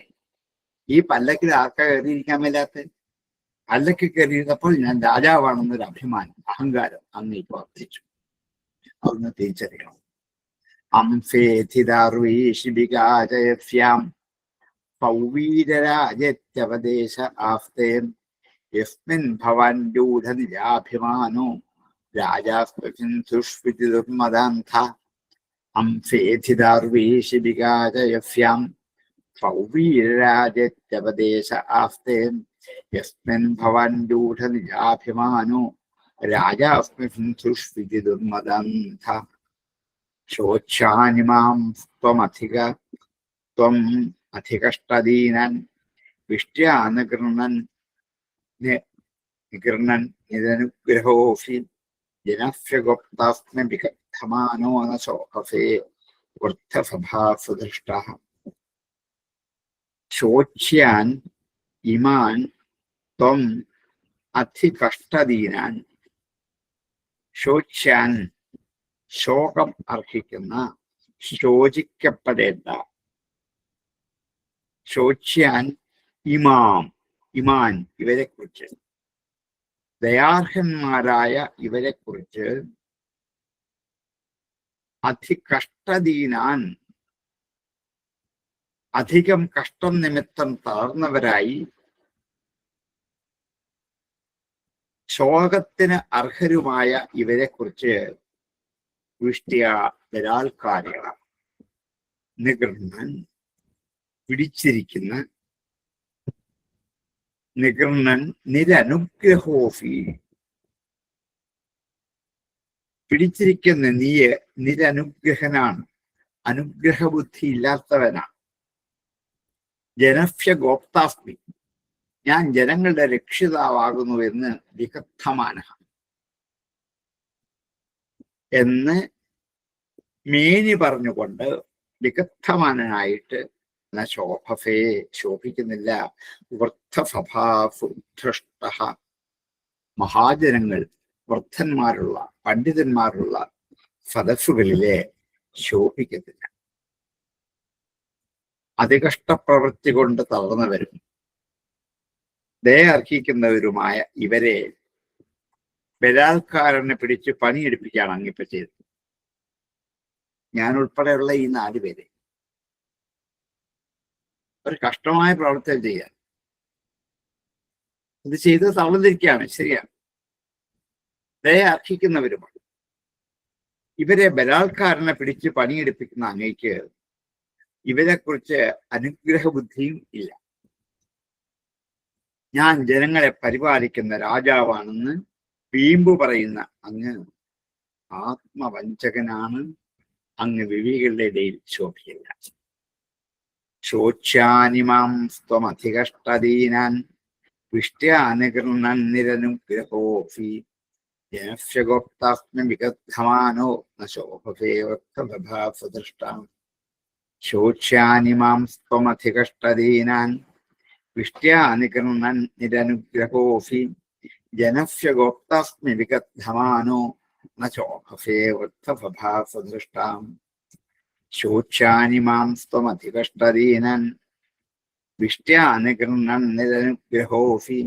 ഈ പല്ലക്കിൽ ആർക്കാ കയറിയിരിക്കാൻ മേലാത്ത? പല്ലക്ക് കയറിയിരുന്നപ്പോൾ ഞാൻ രാജാവാണെന്നൊരു അഭിമാനം, അഹങ്കാരം അങ്ങേക്ക് വർദ്ധിച്ചു. അതൊന്ന് തിരിച്ചറിയണം. അംഫേഥിതാർവീഷിബികാജയസ്യാം പൗവീരരാജത്യവദേശ ആസ്തേൻ യസ്മിൻ ഭവാൻ രൂഢനിരാഭിമാനോ രാജാസ്മിന്ദുഷ്വിതി ദുർമദാന്ത. അംഫേഥിതാർവീഷിബികാജയസ്യാം പൗവീരരാജത്യവദേശ ആസ്തേൻ യസ്മിൻ ഭവാൻ രൂഢനിരാഭിമാനോ രാജാസ്മിന്ദുഷ്വിതി ദുർമദാന്ത. ശോച്യാനിമാം ത്വം അധികഷ്ടദീനൻ വിഷ്ട്യാനുഗൃണൻ നിരനുഗ്രഹോഫി ജനഫ്യഗുപ്താസ്മി വികഥമാനോ ന ശോകഫേ വൃദ്ധസഭാസുദൃഷ്ട. ശോച്യാൻ ഇമാൻ ത്വം അധികഷ്ടദീനാൻ. ശോച്യാൻ ശോകം അർഹിക്കുന്ന, ശോചിക്കപ്പെടേണ്ട. ശോച്യാൻ ഇമാൻ ഇവരെ കുറിച്ച്, ദയാർഹന്മാരായ ഇവരെ കുറിച്ച്. അധികഷ്ടദീനാൻ, അധികം കഷ്ടം നിമിത്തം തളർന്നവരായി ശോകത്തിന് അർഹരുമായ ഇവരെ കുറിച്ച് വിഷ്ട്യ ബലാത്കാരികളാണ്. നിഗൃഹൻ പിടിച്ചിരിക്കുന്ന, നിഗൃഹൻ നിരനുഗ്രഹോഫി പിടിച്ചിരിക്കുന്ന നീ നിരനുഗ്രഹനാണ്, അനുഗ്രഹബുദ്ധി ഇല്ലാത്തവനാണ്. ജനഫ്യ ഗോപ്താസ്മി, ഞാൻ ജനങ്ങളുടെ രക്ഷിതാവാകുന്നു എന്ന് വികഥമാന എന്ന് മേനി പറഞ്ഞുകൊണ്ട് വികഥമാനായിട്ട് ശോഭഫേ ശോഭിക്കുന്നില്ല. വൃദ്ധസഭാസുധൃഷ്ട, മഹാജനങ്ങൾ, വൃദ്ധന്മാരുള്ള പണ്ഡിതന്മാരുള്ള സദസ്സുകളിലെ ശോഭിക്കുന്നില്ല. അതികഷ്ടപ്രവൃത്തി കൊണ്ട് തളർന്നവരും ദയ അർഹിക്കുന്നവരുമായ ഇവരെ ബലാത്കാരനെ പിടിച്ച് പണിയെടുപ്പിക്കുകയാണ് അങ്ങിപ്പ ചെയ്തത്. ഞാൻ ഉൾപ്പെടെയുള്ള ഈ 4 പേരെ ഒരു കഷ്ടമായ പ്രവർത്തനം ചെയ്യാൻ ഇത് ചെയ്ത് തളർന്നിരിക്കുകയാണ്. ശരിയാണ്, ദയ അർഹിക്കുന്നവരുമാണ്. ഇവരെ ബലാത്കാരനെ പിടിച്ച് പണിയെടുപ്പിക്കുന്ന അങ്ങയ്ക്ക് ഇവരെ കുറിച്ച് അനുഗ്രഹ ബുദ്ധിയും ഇല്ല. ഞാൻ ജനങ്ങളെ പരിപാലിക്കുന്ന രാജാവാണെന്ന് വീമ്പു പറയുന്ന അങ്ങ് ആത്മവഞ്ചകനാണ്, അങ്ങ് വിവികളുടെ ഇടയിൽ ശോഭിക്കില്ല. ശോച്യാനിമാം സ്വമധികഷ്ടദീനാൻ വിഷ്ട്യാനുഗൃഹൻ നിരനുഗ്രഹോഫി ജനഫ്യഗോപ്താസ്മി വിഗദ്ധമാനോ ന ശോഭേവൃഷ്ടം. ശോച്യാനിമാം സ്വമധികഷ്ടദീനാൻ വിഷ്ട്യാനുഗൃഹൻ നിരനുഗ്രഹോഫി ജനഫ്യഗോപ്താസ്മി വിഗദ്ധമാനോ ന ശോഭേവൃഷ്ടം. ശോച്യാനിമാം സ്വമധികഷ്ടദീനാൻ വിഷ്ട്യാനുഗൃഹൻ നിരനുഗ്രഹോഫി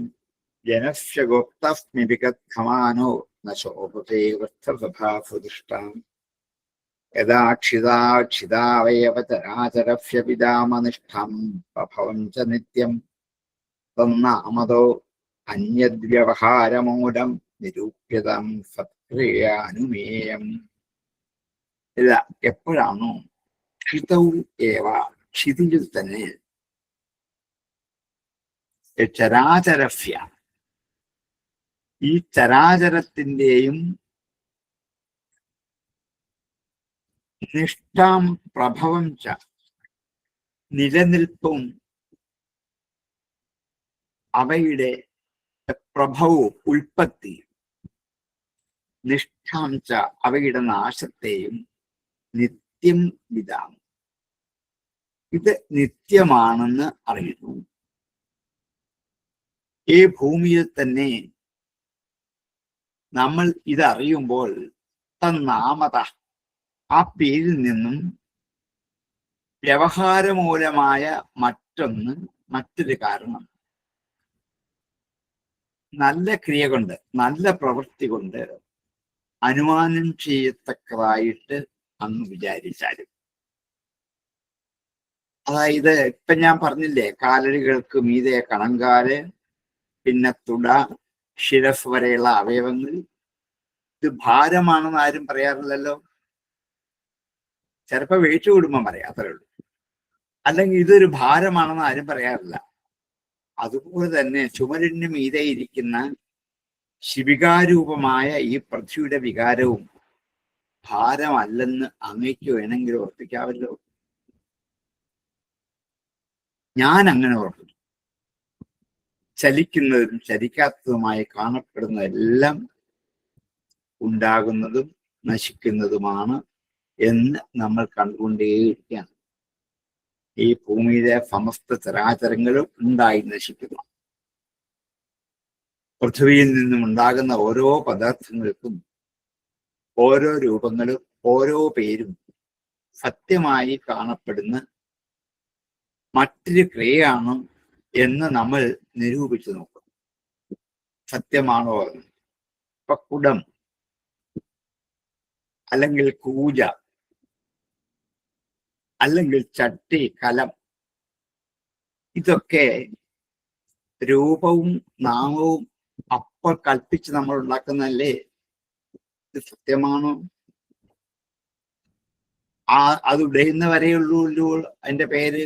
ജനസ്യ ഗോപ്തസ്മി വിഗദ്ധമാനോ ന ശോഭേവൃഷ്ടം. യഥാ ക്ഷിതാവയവചരാചരഫ്യപിതാമനിഷ്ഠം പ്രഭവം ച നിത്യം തന്നാമതോ അന്യദ്വ്യവഹാരമൂലം നിരൂപ്യതം സത്ക്രിയാനുമേയം. ഇല്ല, എപ്പോഴാണോ ക്ഷിതവും ഏവ, ക്ഷിതിയിൽ തന്നെ ചരാചരഫ്യ, ഈ ചരാചരത്തിൻ്റെയും നിഷ്ഠാം പ്രഭവം ച, നിലനിൽപ്പും അവയുടെ പ്രഭവവും ഉൽപ്പത്തി, നിഷ്ഠാം ച അവയുടെ നാശത്തെയും നിത്യം വിധാം, ഇത് നിത്യമാണെന്ന് അറിയുന്നു. ഈ ഭൂമിയിൽ തന്നെ നമ്മൾ ഇതറിയുമ്പോൾ തന്നാമത, ആ പേരിൽ നിന്നും വ്യവഹാരമൂലമായ മറ്റൊരു കാരണം, നല്ല ക്രിയ കൊണ്ട്, നല്ല പ്രവൃത്തി കൊണ്ട് അനുമാനം ചെയ്യത്തക്കതായിട്ട് അങ്ങ് വിചാരിച്ചാലും, അതായത് ഇപ്പൊ ഞാൻ പറഞ്ഞില്ലേ, കാലടികൾക്ക് മീതെ കണങ്കാല്, പിന്നെ തുട, ശിരസ് വരെയുള്ള അവയവങ്ങൾ, ഇത് ഭാരമാണെന്ന് ആരും പറയാറില്ലല്ലോ. ചിലപ്പോ വെയിറ്റ് കൂടുമ്പോൾ പറയാം, അത്രേ ഉള്ളൂ. അല്ലെങ്കിൽ ഇതൊരു ഭാരമാണെന്ന് ആരും പറയാറില്ല. അതുപോലെ തന്നെ ചുമരിന് മീതെ ഇരിക്കുന്ന ശിവികാരൂപമായ ഈ പൃഥ്വിയുടെ വികാരവും ഭാരമല്ലെന്ന് അങ്ങയ്ക്ക് വേണമെങ്കിൽ ഉറപ്പിക്കാമല്ലോ. ഞാൻ അങ്ങനെ ഉറപ്പിച്ചു. ചലിക്കുന്നതും ചലിക്കാത്തതുമായി കാണപ്പെടുന്നതെല്ലാം ഉണ്ടാകുന്നതും നശിക്കുന്നതുമാണ് എന്ന് നമ്മൾ കണ്ടുകൊണ്ടേയിരിക്കുകയാണ്. ഈ ഭൂമിയിലെ സമസ്ത ചരാചരങ്ങളും ഉണ്ടായി നശിക്കുന്നു. പൃഥ്വിയിൽ നിന്നും ഉണ്ടാകുന്ന ഓരോ പദാർത്ഥങ്ങൾക്കും ഓരോ രൂപങ്ങളും ഓരോ പേരും സത്യമായി കാണപ്പെടുന്ന മറ്റൊരു ക്രിയയാണ് എന്ന് നമ്മൾ നിരൂപിച്ചു നോക്കും. സത്യമാണോ? ഇപ്പൊ കുടം, അല്ലെങ്കിൽ കൂജ, അല്ലെങ്കിൽ ചട്ടി, കലം, ഇതൊക്കെ രൂപവും നാമവും അപ്പോൾ കൽപ്പിച്ച് നമ്മൾ ഉണ്ടാക്കുന്നതല്ലേ? ഇത് സത്യമാണോ? അത് ഉടയുന്ന വരെയുള്ളൂ അതിന്റെ പേര്.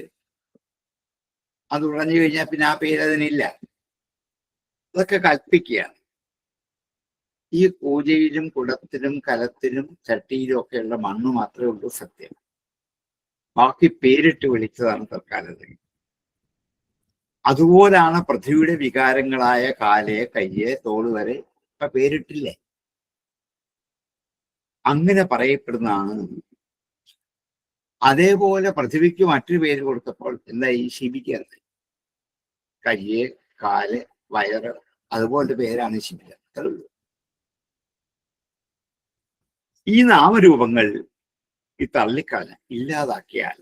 അത് ഉടഞ്ഞു കഴിഞ്ഞാൽ പിന്നെ ആ പേര് അതിനില്ല. അതൊക്കെ കൽപ്പിക്കുകയാണ്. ഈ പൂജയിലും കുടത്തിലും കലത്തിലും ചട്ടിയിലും ഒക്കെയുള്ള മണ്ണ് മാത്രമേ ഉള്ളൂ സത്യം. ബാക്കി പേരിട്ട് വിളിച്ചതാണ് തൽക്കാലത്ത്. അതുപോലാണ് പൃഥ്വിയുടെ വികാരങ്ങളായ കാല്, കയ്യ്, തോള് വരെ ഇപ്പൊ പേരിട്ടില്ലേ? അങ്ങനെ പറയപ്പെടുന്നതാണ്. അതേപോലെ പൃഥ്വിക്ക് മറ്റൊരു പേര് കൊടുത്തപ്പോൾ എന്താ ഈ ശിവിക്കുന്നത്? കയ്യ്, കാല്, വയറ്, അതുപോലത്തെ പേരാണ് ശിവിക. ഈ നാമരൂപങ്ങൾ ഈ തള്ളിക്കളഞ്ഞ ഇല്ലാതാക്കിയാൽ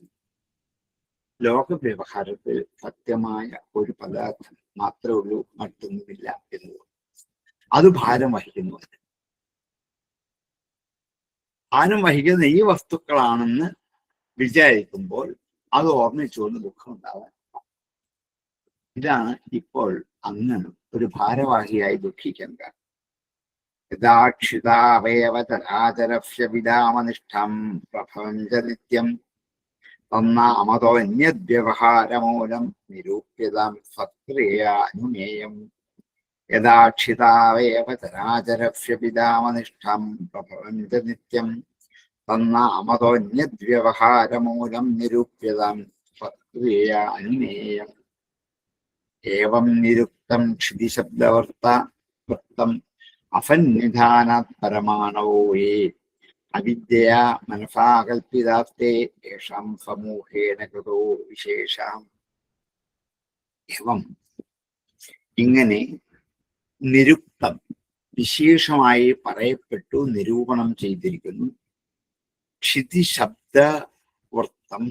ലോക വ്യവഹാരത്തിൽ സത്യമായ ഒരു പദാർത്ഥം മാത്രമേ ഉള്ളൂ, മറ്റൊന്നുമില്ല എന്നുള്ളത്. അത് ഭാരം വഹിക്കുന്നു. ഭാരം വഹിക്കുന്ന ഈ വസ്തുക്കളാണെന്ന് വിചാരിക്കുമ്പോൾ അത് ഓർമ്മിച്ചുകൊണ്ട് ദുഃഖം ഉണ്ടാവാൻ. ഇതാണ് ഇപ്പോൾ അങ്ങ് ഒരു ഭാരവാഹിയായി ദുഃഖിക്കാൻ കാരണം. യഥാക്ഷിതാവയവചരാചരഫ്യവിതാമനിഷ്ഠം പ്രഭവം ച നിത്യം തന്നാമതോന്യദ്വ്യവഹാരമൂലം നിരൂപ്യതാം സത്ക്രിയാനുമേയം. യഥാക്ഷിതാവേവ ചരാചരവ്യപിതാമനിഷ്ഠം പ്രഭവന്തി നിത്യം തന്നാമതോന്യദ്വ്യവഹാരമൂലം നിരൂപ്യതാം അന്യേയം ഏവം നിരുക്തം ക്ഷിതിശബ്ദവൃത്തം അഫന്നിധാനാത് പരമാണവോ യേ അവിദ്യയാ മനസാ കൽപ്പിതാസ്തേ യേഷാം സമൂഹേന കൃതോ വിശേഷാം. ഏവം ഇങ്ങനെ നിരുക്തം വിശേഷമായി പറയപ്പെട്ടു നിരൂപണം ചെയ്തിരിക്കുന്നു. ക്ഷിതിശബ്ദവൃത്തം,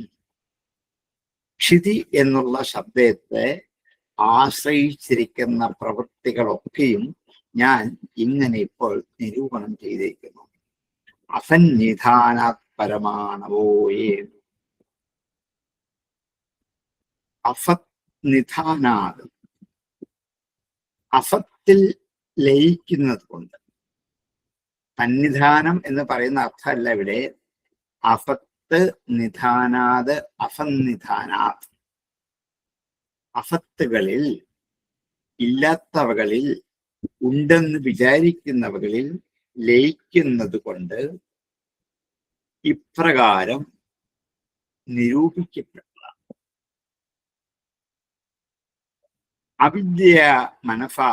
ക്ഷിതി എന്നുള്ള ശബ്ദത്തെ ആശ്രയിച്ചിരിക്കുന്ന പ്രവൃത്തികളൊക്കെയും ഞാൻ ഇങ്ങനെ ഇപ്പോൾ നിരൂപണം ചെയ്തിരിക്കുന്നു. അസന്നിധാനാത് പരമാണവോയേ. അസത് നിധാനാത്, അസത്തിൽ ലയിക്കുന്നത് കൊണ്ട്. സന്നിധാനം എന്ന് പറയുന്ന അർത്ഥമല്ല ഇവിടെ. അസത്ത് നിധാനാത് അസന്നിധാനാത്. അസത്തുകളിൽ, ഇല്ലാത്തവകളിൽ, ഉണ്ടെന്ന് വിചാരിക്കുന്നവകളിൽ ലയിക്കുന്നത് കൊണ്ട് ഇപ്രകാരം നിരൂപിക്കപ്പെട്ടതാണ്. അവിദ്യ മനസാ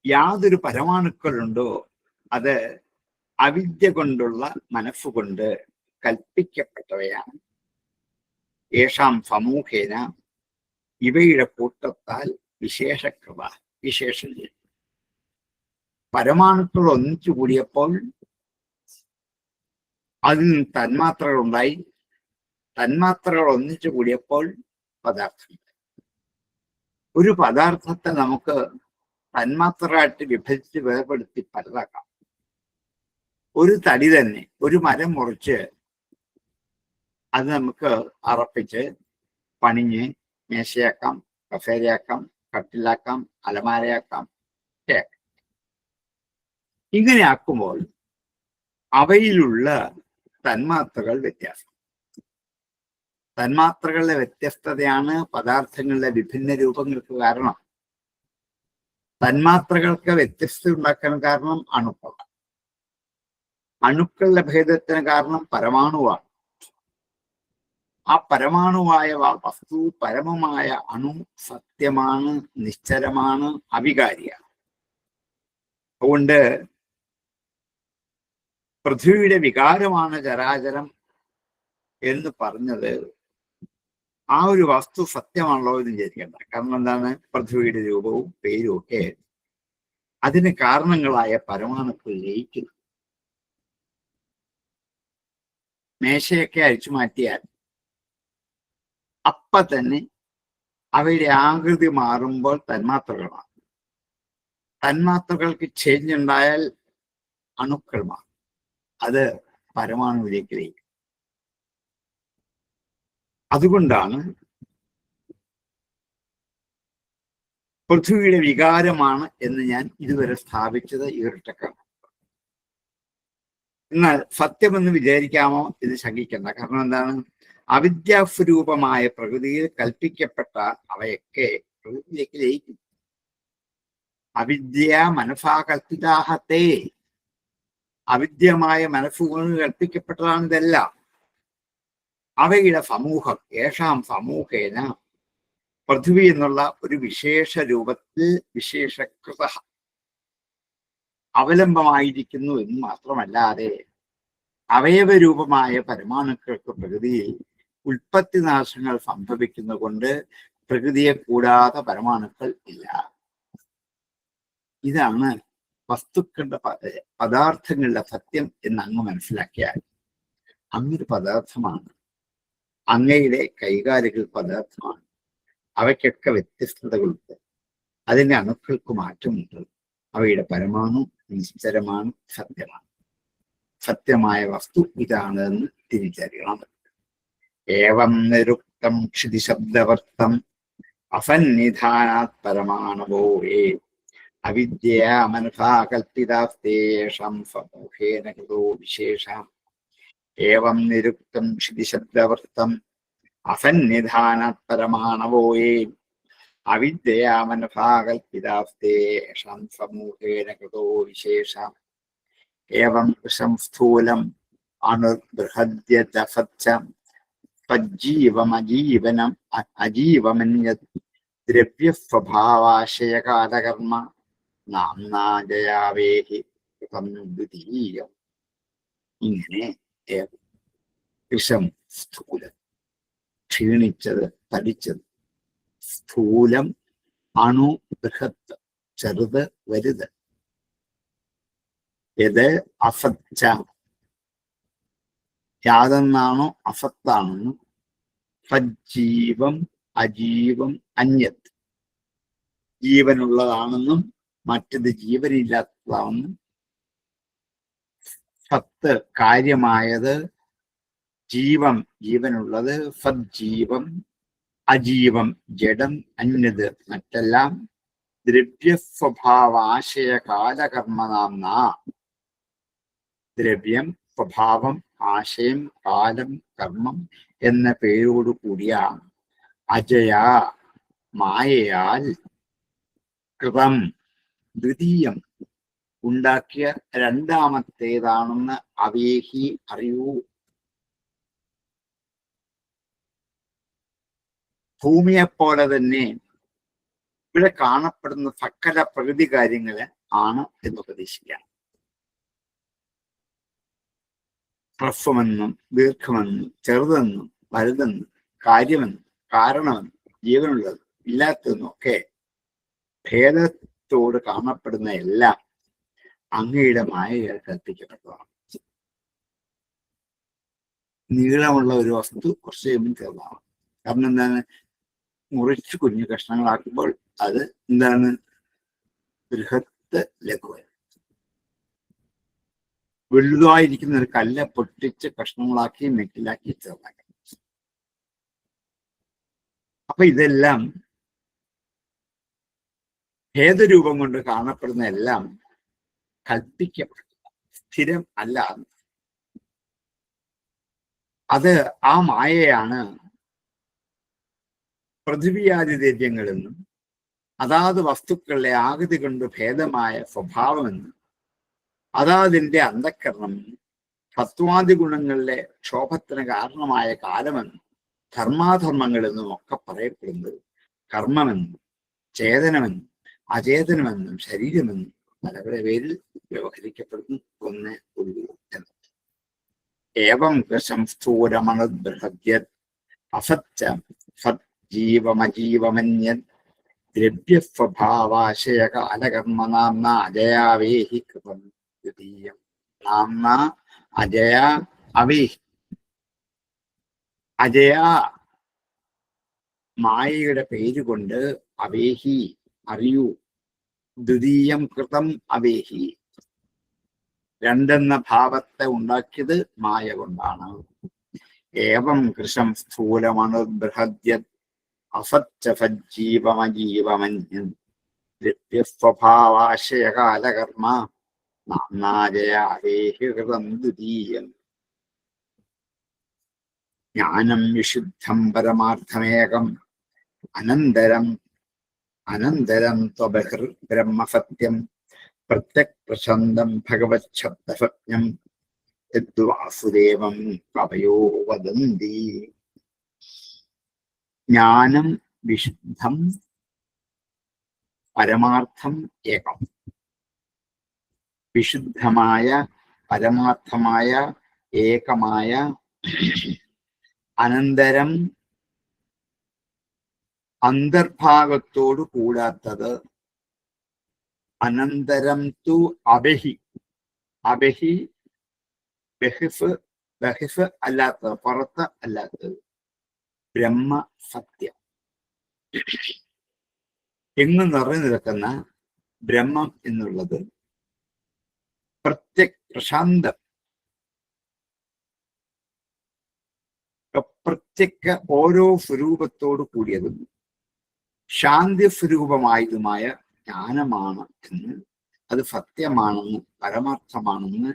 യാതൊരു പരമാണുക്കളുണ്ടോ അത് അവിദ്യ കൊണ്ടുള്ള മനസ്സുകൊണ്ട് കൽപ്പിക്കപ്പെട്ടവയാണ്. യേഷാം സമൂഹേന ഇവയുടെ കൂട്ടത്താൽ വിശേഷകൃത, വിശേഷം ചെയ്യും. പരമാണുക്കൾ ഒന്നിച്ചു കൂടിയപ്പോൾ അതിൽ തന്മാത്രകൾ ഉണ്ടായി. തന്മാത്രകൾ ഒന്നിച്ചു കൂടിയപ്പോൾ പദാർത്ഥം. ഒരു പദാർത്ഥത്തെ നമുക്ക് തന്മാത്രയായിട്ട് വിഭജിച്ച് വേർപെടുത്തി പലതാക്കാം. ഒരു തടി തന്നെ, ഒരു മരം മുറിച്ച് അത് നമുക്ക് അറപ്പിച്ച് പണിഞ്ഞ് മേശയാക്കാം, കസേരയാക്കാം, കട്ടിലാക്കാം, അലമാരയാക്കാം. ഇങ്ങനെ ആക്കുമ്പോൾ അവയിലുള്ള തന്മാത്രകൾ വ്യത്യാസം. തന്മാത്രകളുടെ വ്യത്യസ്തതയാണ് പദാർത്ഥങ്ങളുടെ വിഭിന്ന രൂപങ്ങൾക്ക് കാരണം. തന്മാത്രകൾക്ക് വ്യത്യസ്ത ഉണ്ടാക്കാൻ കാരണം അണുക്കളാണ്. അണുക്കളുടെ ഭേദത്തിന് കാരണം പരമാണുവാണ്. ആ പരമാണുവായ വസ്തു, പരമമായ അണു സത്യമാണ്, നിശ്ചലമാണ്, അവികാരിയാണ്. അതുകൊണ്ട് പൃഥ്വിയുടെ വികാരമാണ് ചരാചരം എന്ന് പറഞ്ഞത് ആ ഒരു വസ്തു സത്യമാണല്ലോ എന്ന് വിചാരിക്കേണ്ട. കാരണം എന്താണ്? പൃഥ്വിയുടെ രൂപവും പേരും ഒക്കെ അതിന് കാരണങ്ങളായ പരമാണുക്കൾ ലയിക്കുന്നു. മേശയൊക്കെ അഴിച്ചു മാറ്റിയാൽ അപ്പ തന്നെ അവയുടെ ആകൃതി മാറുമ്പോൾ തന്മാത്രകളാണ്. തന്മാത്രകൾക്ക് ചേഞ്ച് ഉണ്ടായാൽ അണുക്കൾ മാറും. അത് പരമാണുവിലേക്ക് ലയിക്കും. അതുകൊണ്ടാണ് പൃഥ്വിയുടെ വികാരമാണ് എന്ന് ഞാൻ ഇതുവരെ സ്ഥാപിച്ചത് ഇരട്ടക്കാണ്. എന്നാൽ സത്യമെന്ന് വിചാരിക്കാമോ എന്ന് ശങ്കിക്കണ്ട. കാരണം എന്താണ്? അവിദ്യാസ്വരൂപമായ പ്രകൃതിയിൽ കൽപ്പിക്കപ്പെട്ട അവയൊക്കെ പ്രകൃതിയിലേക്ക് ലയിക്കും. അവിദ്യ മനസാ കൽപ്പിതാഹത്തെ, അവിദ്യമായ മനസ്സുകൊണ്ട് കൽപ്പിക്കപ്പെട്ടതാണ് ഇതെല്ലാം. അവയുടെ സമൂഹം, യേഷാം സമൂഹേന, പൃഥ്വി എന്നുള്ള ഒരു വിശേഷ രൂപത്തിൽ വിശേഷകൃത അവലംബമായിരിക്കുന്നു എന്ന് മാത്രമല്ലാതെ അവയവരൂപമായ പരമാണുക്കൾക്ക് പ്രകൃതിയിൽ ഉൽപ്പത്തിനാശങ്ങൾ സംഭവിക്കുന്നത് കൊണ്ട് പ്രകൃതിയെ കൂടാതെ പരമാണുക്കൾ ഇല്ല. ഇതാണ് വസ്തുക്കളുടെ പദാർത്ഥങ്ങളുടെ സത്യം എന്ന് അങ്ങ് മനസ്സിലാക്കിയാൽ അങ്ങൊരു പദാർത്ഥമാണ്. അങ്ങയുടെ കൈകാലുകൾ പദാർത്ഥമാണ്. അവയ്ക്കൊക്കെ വ്യത്യസ്തതകളുണ്ട്. അതിൻ്റെ അണുക്കൾക്ക് മാറ്റമുണ്ട്. അവയുടെ പരമാണു നിശ്ചലമാണ്, സത്യമാണ്. സത്യമായ വസ്തു ഇതാണെന്ന് തിരിച്ചറിയണം. ഏവം നിരുക്തം ക്ഷിതിശബ്ദവൃത്തം അസന്നിധാനാത് പരമാണവോ യേ അവിദ്യയാ മനസാ കൽപ്പിതാസ്തേഷാം സമൂഹേന കൃതോ വിശേഷാം. ഏവം നിരുക്തം ക്ഷിതിശബ്ദവൃത്തം അസന്നിധാനാത് പരമാണവോ യേ അവിദ്യയാമനഭാകൽപിതാസ്തേഷാം സമൂഹേന കൃതോ വിശേഷ ഏവം കൃശം സ്ഥൂലം അണുബൃഹദ്യതഫച്ച തജ്ജീവമജീവനം അജീവമന്യത് ദ്രവ്യസ്വഭാവാശയകാലകർമ്മ നാംനാജയാവേഹി കൃതം ദ്വിതീയം. ഇങ്ങനെ കൃശം സ്ഥൂലം, ക്ഷീണിച്ചത്, തടിച്ചത്, സ്ഥൂലം അണു ബൃഹത്ത്, ചെറുത് വലുത്, ഇത് അസച്ച, യാതെന്നാണോ അസത്താണെന്നും, സജ്ജീവം അജീവം അന്യത്, ജീവനുള്ളതാണെന്നും മറ്റത് ജീവനില്ലാത്തതാണെന്നും, സത്ത് കാര്യമായത്, ജീവം ജീവനുള്ളത്, സജ്ജീവം അജീവം ജഡം അന്യത് മറ്റെല്ലാം, ദ്രവ്യസ്വഭാവാശയ കാലകർമ്മനാംന, ദ്രവ്യം സ്വഭാവം ആശയം കാലം കർമ്മം എന്ന പേരോട് കൂടിയ അജയ മായയാൽ കൃതം ദ്വിതീയം ഉണ്ടാക്കിയ രണ്ടാമത്തേതാണെന്ന് അവേഹി അറിയൂ. ഭൂമിയെപ്പോലെ തന്നെ ഇവിടെ കാണപ്പെടുന്ന സകല പ്രകൃതി കാര്യങ്ങള് ആണ് എന്ന് ഉപദേശിക്കാം. ഹ്രസ്വമെന്നും ദീർഘമെന്നും ചെറുതെന്നും വലുതെന്നും കാര്യമെന്നും കാരണമെന്നും ജീവനുള്ളതും ഇല്ലാത്തതെന്നും ഒക്കെ ഭേദത്തോട് കാണപ്പെടുന്ന എല്ലാം അങ്ങയുടെ മായയാൽ കൽപ്പിക്കപ്പെട്ടതാണ്. നീളമുള്ള ഒരു വസ്തു കുറച്ച് കഴിയുമ്പോൾ ചെറുതാണ്. കാരണം എന്താണ്? മുറിച്ച് കുഞ്ഞു കഷ്ണങ്ങളാക്കുമ്പോൾ അത് എന്താണ്? ബൃഹത്ത് ലഘുവായി. വലുതായിരിക്കുന്ന ഒരു കല്ല് പൊട്ടിച്ച് കഷ്ണങ്ങളാക്കി നെക്കിലാക്കി ചെറുതാക്കി. അപ്പൊ ഇതെല്ലാം ഭേദരൂപം കൊണ്ട് കാണപ്പെടുന്ന എല്ലാം കൽപ്പിക്കപ്പെടുക, സ്ഥിരം അല്ല. അത് ആ മായയാണ് പൃഥ്വിയാദി ദ്രവ്യങ്ങളെന്നും അതാത് വസ്തുക്കളിലെ ആകൃതി കൊണ്ട് ഭേദമായ സ്വഭാവമെന്നും അതാതിൻ്റെ അന്ധക്കരണം സത്വാദി ഗുണങ്ങളിലെ ക്ഷോഭത്തിന് കാരണമായ കാലമെന്നും ധർമാധർമ്മങ്ങളെന്നും ഒക്കെ പറയപ്പെടുന്നത് കർമ്മമെന്നും ചേതനമെന്നും അചേതനമെന്നും ശരീരമെന്നും പലരുടെ പേരിൽ വ്യവഹരിക്കപ്പെടുന്നു ഒന്നേ ഉള്ളൂ എന്ന്. ഏവം കൃശം സ്ഥൂലമണദ്ബൃഹദ്യത് അസച്ച സജ്ജീവമജീവമന്യത് ദ്രവ്യസ്വഭാവാശയ കാലകർമ്മനാംന അജയാവേഹി കൃതം ദ്വിതീയം. നാംന അജയ അവേഹി, അജയ മായയുടെ പേരുകൊണ്ട് അവേഹി അറിയൂ. ദ്വിതീയം കൃതം അവേഹി, രണ്ടെന്ന ഭാവത്തെ ഉണ്ടാക്കിയത് മായ കൊണ്ടാണ്. ഏവം കൃശം സ്ഥൂലമണു ബൃഹദ്യത് അസച്ച സജ്ജീവമജീവമന്യത് ദ്രവ്യസ്വഭാവാശയകാലകർമ്മ നാംനാജയ അവേഹി കൃതം ദ്വിതീയം. ജ്ഞാനം വിശുദ്ധം പരമാർത്ഥമേകം അനന്തരം ത്വബഹിർബ്രഹ്മസത്യം പ്രത്യക്പ്രശന്തം ഭഗവച്ഛബ്ദസജ്ഞം യദ്വാസുദേവം കവയോ വദന്തി. ജ്ഞാനം വിശുദ്ധം പരമാർത്ഥം ഏകം, വിശുദ്ധമായ പരമാർത്ഥമായ ഏകമായ അനന്തരം അന്തർഭാഗത്തോട് കൂടാത്തത്. അനന്തരം തു അബഹി, അബഹി ബഹിഫ്, ബഹിഫ് അല്ലാത്തത്, പുറത്ത് അല്ലാത്തത്. ബ്രഹ്മ സത്യം, എങ്ങും നിറഞ്ഞു നിൽക്കുന്ന ബ്രഹ്മം എന്നുള്ളത് പ്രശാന്തം, പ്രത്യക്ക ഓരോ സ്വരൂപത്തോടു കൂടിയതും ശാന്തി സ്വരൂപമായതുമായ ജ്ഞാനമാണ് എന്ന്, അത് സത്യമാണെന്ന് പരമാർത്ഥമാണെന്ന്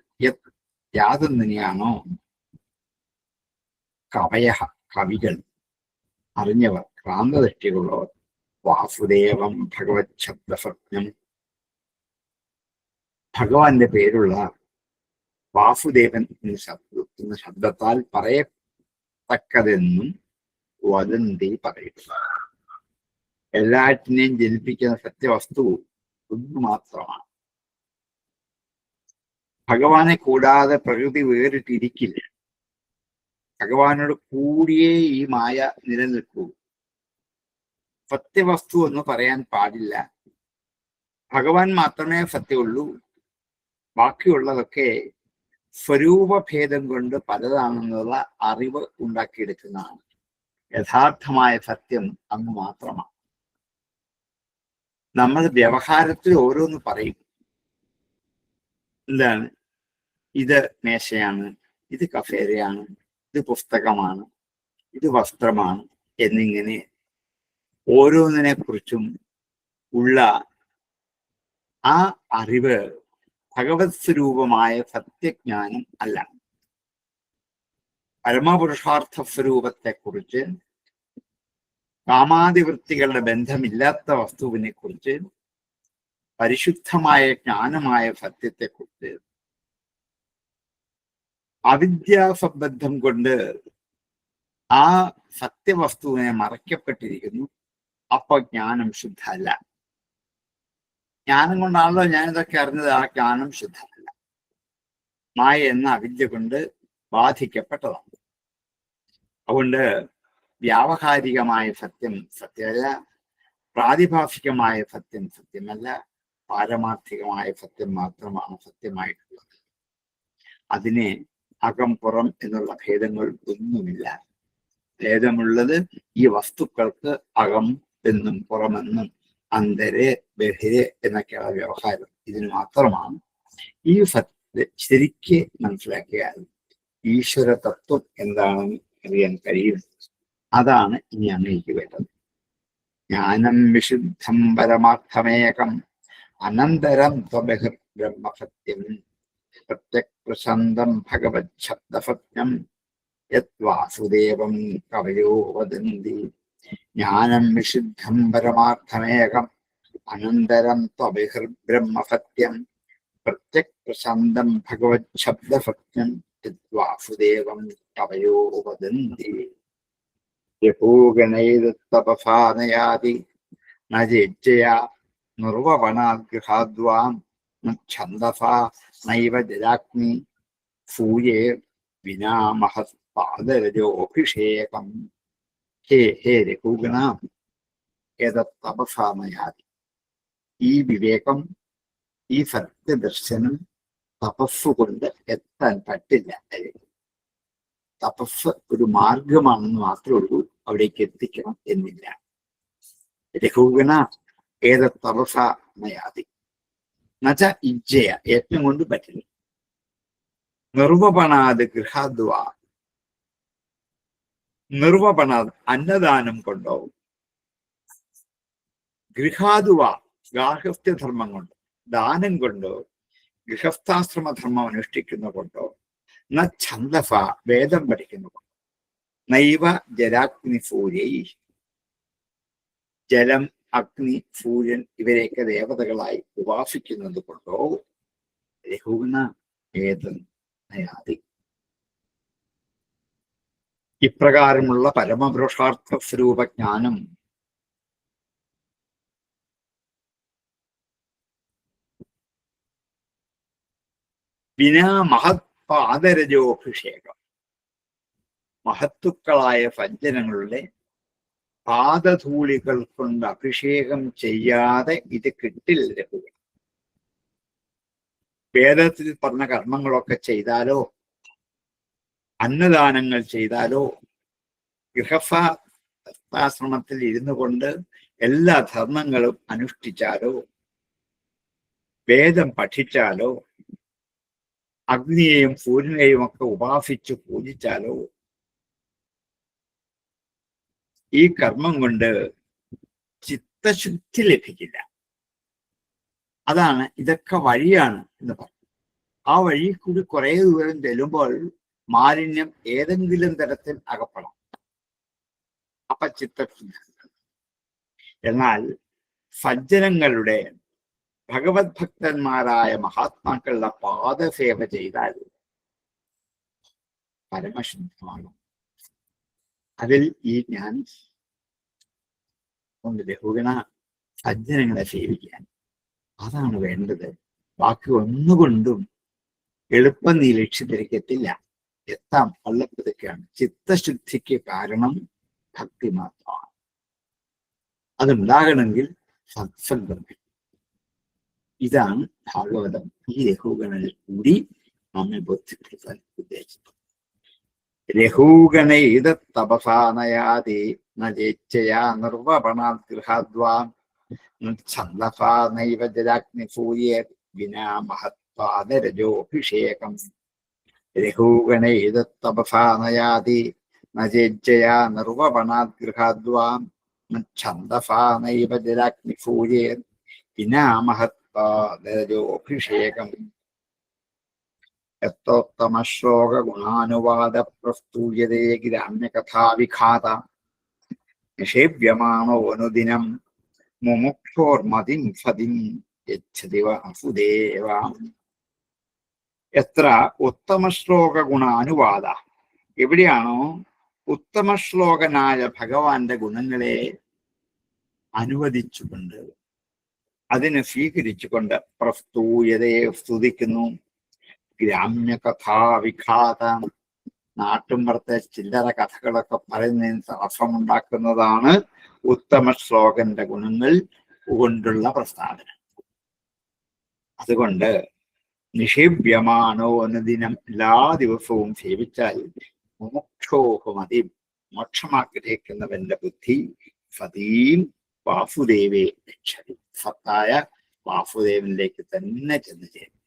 യാതൊന്നിനെയാണോ കവയ കവികൾ അറിഞ്ഞവർ ക്രാന്തദൃഷ്ടികളുള്ളവർ വാസുദേവം ഭഗവത് ശബ്ദസത്യം. ഭഗവാന്റെ പേരുള്ള വാസുദേവൻ എന്ന ശബ്ദത്താൽ പറയത്തക്കതെന്നും വദന്തി പറയുന്നു. എല്ലാറ്റിനെയും ജനിപ്പിക്കുന്ന സത്യവസ്തു ഒന്ന് മാത്രമാണ്. ഭഗവാനെ കൂടാതെ പ്രകൃതി വേറിട്ടിരിക്കില്ല. ഭഗവാനോട് കൂടിയേ ഈ മായ നിലനിൽക്കൂ. സത്യവസ്തു എന്ന് പറയാൻ പാടില്ല. ഭഗവാൻ മാത്രമേ സത്യമുള്ളൂ. ബാക്കിയുള്ളതൊക്കെ സ്വരൂപഭേദം കൊണ്ട് പലതാണെന്നുള്ള അറിവ് ഉണ്ടാക്കിയെടുക്കുന്നതാണ്. യഥാർത്ഥമായ സത്യം അങ്ങ് മാത്രമാണ്. നമ്മൾ വ്യവഹാരത്തിൽ ഓരോന്ന് പറയും. എന്താണ്? ഇത് മേശയാണ്, ഇത് കസേരയാണ്, ഇത് പുസ്തകമാണ്, ഇത് വസ്ത്രമാണ് എന്നിങ്ങനെ ഓരോന്നിനെ കുറിച്ചും ഉള്ള ആ അറിവ് ഭഗവത് സ്വരൂപമായ സത്യജ്ഞാനം അല്ല. പരമപുരുഷാർത്ഥ സ്വരൂപത്തെക്കുറിച്ച്, കാമാതിവൃത്തികളുടെ ബന്ധമില്ലാത്ത വസ്തുവിനെ കുറിച്ച്, പരിശുദ്ധമായ ജ്ഞാനമായ സത്യത്തെക്കുറിച്ച് അവിദ്യാസംബന്ധം കൊണ്ട് ആ സത്യവസ്തുവിനെ മറയ്ക്കപ്പെട്ടിരിക്കുന്നു. അപ്പൊ ജ്ഞാനം ശുദ്ധമല്ല. ജ്ഞാനം കൊണ്ടാണല്ലോ ഞാനിതൊക്കെ അറിഞ്ഞത്. ആ ജ്ഞാനം ശുദ്ധമല്ല. മായ എന്ന അവിദ്യ കൊണ്ട് ബാധിക്കപ്പെട്ടതാണ്. അതുകൊണ്ട് വ്യാവഹാരികമായ സത്യം സത്യമല്ല, പ്രാതിഭാസികമായ സത്യം സത്യമല്ല, പാരമാർത്ഥികമായ സത്യം മാത്രമാണ് സത്യമായിട്ടുള്ളത്. അതിനെ അകം പുറം എന്നുള്ള ഭേദങ്ങൾ ഒന്നുമില്ല. ഭേദമുള്ളത് ഈ വസ്തുക്കൾക്ക് അകം എന്നും പുറമെന്നും അന്തരെ ബഹിരെ എന്നൊക്കെയുള്ള വ്യവഹാരം ഇതിന് മാത്രമാണ്. ഈ സത്യ ശരിക്ക് മനസ്സിലാക്കിയാൽ ഈശ്വര തത്വം എന്താണെന്ന് അറിയാൻ കഴിയും. അതാണ് ഇനി അങ്ങേക്ക് വേണ്ടത്. ജ്ഞാനം വിശുദ്ധം പരമാർത്ഥമേകം അനന്തരം ത്വബഹിർ ബ്രഹ്മസത്യം പ്രത്യക്പ്രശാന്തം ഭഗവത് ശബ്ദസത്യം യത് വാസുദേവം കവയോ വദന്തി. ജ്ഞാനം വിശുദ്ധം പരമാർത്ഥമേകം അനന്തരം ത്വബഹിർ ബ്രഹ്മസത്യം പ്രത്യക്പ്രശാന്തം ഭഗവത് ശബ്ദസത്യം യത് വാസുദേവം കവയോ വദന്തി. യഹോഗണൈതപസാനയാതി നജേജ്ജയാ നിർവപണാദ്ഗൃഹാദ്വാം ഛന്ദസാ നൈവ ജലാഗ്നി സൂയേ വിനാ മഹത്പാദരജോഭിഷേകം. ഹേ രഘുഗണ, ഏതപസാനയാതി. ഈ വിവേകം, ഈ സത്യദർശനം തപസ്സുകൊണ്ട് എത്താൻ പറ്റില്ല. തപസ് ഒരു മാർഗമാണെന്ന് മാത്രമേ ഉള്ളൂ, അവിടേക്ക് എത്തിക്കണം എന്നില്ല. രഘുഗണ ഏതപസാനയാതി എന്നുവെച്ചാ ഇജ്ജയ, യത്നം കൊണ്ട് പറ്റില്ല. നിർവപണാത് ഗൃഹാദ്വാ, നിർവപണാത് അന്നദാനം കൊണ്ടോ, ഗൃഹാദ്വാ ഗാർഹസ്ഥ്യധർമ്മം കൊണ്ടോ, ദാനം കൊണ്ടോ, ഗൃഹസ്ഥാശ്രമധർമ്മം അനുഷ്ഠിക്കുന്ന കൊണ്ടോ, ന ഛന്ദസ വേദം പഠിക്കുന്നു കൊണ്ടോ, നൈവ ജലാഗ്നി സൂര്യൈ ജലം, അഗ്നി, സൂര്യൻ ഇവരെയൊക്കെ ദേവതകളായി ഉപാസിക്കുന്നത് കൊണ്ടോ രഘുഗണ ഏതയാതി. ഇപ്രകാരമുള്ള പരമപുരുഷാർത്ഥ സ്വരൂപജ്ഞാനം വിനാ മഹത്പാദരജോഭിഷേകം, മഹത്തുക്കളായ സജ്ജനങ്ങളുടെ പാദധൂളികൾ കൊണ്ട് അഭിഷേകം ചെയ്യാതെ ഇത് കിട്ടില്ല രഘുഗണ. വേദത്തിൽ പറഞ്ഞ കർമ്മങ്ങളൊക്കെ ചെയ്താലോ, അന്നദാനങ്ങൾ ചെയ്താലോ, ഗൃഹസ്ഥാശ്രമത്തിൽ ഇരുന്നു കൊണ്ട് എല്ലാ ധർമ്മങ്ങളും അനുഷ്ഠിച്ചാലോ, വേദം പഠിച്ചാലോ, അഗ്നിയെയും സൂര്യനെയും ഒക്കെ ഉപാസിച്ച് പൂജിച്ചാലോ ഈ കർമ്മം കൊണ്ട് ചിത്തശുദ്ധി ലഭിക്കില്ല. അതാണ് ഇതൊക്കെ വഴിയാണ് എന്ന് പറഞ്ഞു. ആ വഴി കൂടി കുറെ ദൂരം ചെല്ലുമ്പോൾ മാലിന്യം ഏതെങ്കിലും തരത്തിൽ അകപ്പെടാം. അപ്പൊ ചിത്തശുദ്ധി. എന്നാൽ സജ്ജനങ്ങളുടെ ഭഗവത് ഭക്തന്മാരായ മഹാത്മാക്കളുടെ പാദസേവ ചെയ്താൽ പരമശുദ്ധമാണ്. അതിൽ ഈ ഞാൻ കൊണ്ട് ലഘുഗണ സജ്ജനങ്ങളെ സേവിക്കാൻ അതാണ് വേണ്ടത്. ബാക്കി ഒന്നുകൊണ്ടും എളുപ്പം നീ ലക്ഷ്യത്തിലേക്ക് എത്തില്ല. എത്താം വള്ളപ്പതൊക്കെയാണ്. ചിത്തശുദ്ധിക്ക് കാരണം ഭക്തി മാത്രമാണ്. അതുണ്ടാകണമെങ്കിൽ സത്സംഗം. ഇതാണ് ഭാഗവതം ഈ ലഘുഗണയിൽ കൂടി നമ്മെ ബോധ്യപ്പെടുത്താൻ ഉദ്ദേശിച്ചത്. ലഘൂഗണൈതപസാനയാതി നേച്ഛയാ നിർവപണാദ്ഗൃഹാദ്വാ ഛന്ദസാനൈവ ജലാഗ്നിസൂയേ വിനാ മഹത്പാദരജോഭിഷേകം. ലഘൂഗണൈതപസാനയാതി നേച്ഛയാ നിർവപണാദ്ഗൃഹാദ്വാ ഛന്ദസാനൈവ ജലാഗ്നിസൂയേ വിനാ മഹത്പാദരജോഭിഷേകം. യത്തോത്തമശ്ലോക ഗുണാനുവാദ പ്രസ്തൂയതേ ഗ്രാമ്യകഥാവിഘാത നിഷേവ്യമാണോ അനുദിനം മുമുക്ഷോർമതിം ഫതിം യച്ഛതി വസുദേവ. എത്ര ഉത്തമശ്ലോക ഗുണാനുവാദ, എവിടെയാണോ ഉത്തമശ്ലോകനായ ഭഗവാന്റെ ഗുണങ്ങളെ അനുവദിച്ചുകൊണ്ട് അതിനെ സ്വീകരിച്ചുകൊണ്ട് പ്രസ്തൂയതയെ സ്തുതിക്കുന്നു. ഗ്രാമ്യകഥാവിഘാത, നാട്ടുമ്പുറത്തെ ചില്ലറ കഥകളൊക്കെ പറയുന്നതിന് അർത്ഥമുണ്ടാക്കുന്നതാണ് ഉത്തമ ശ്ലോകന്റെ ഗുണങ്ങൾ കൊണ്ടുള്ള പ്രസ്താവന. അതുകൊണ്ട് നിഷേവ്യമാണോ അനുദിനം എല്ലാ ദിവസവും സേവിച്ചാൽ മുമുക്ഷോഹമതി, മോക്ഷമാഗ്രഹിക്കുന്നവന്റെ ബുദ്ധി സതീം വാസുദേവേ രക്ഷതി, സത്തായ വാസുദേവനിലേക്ക് തന്നെ ചെന്ന് ചേരും.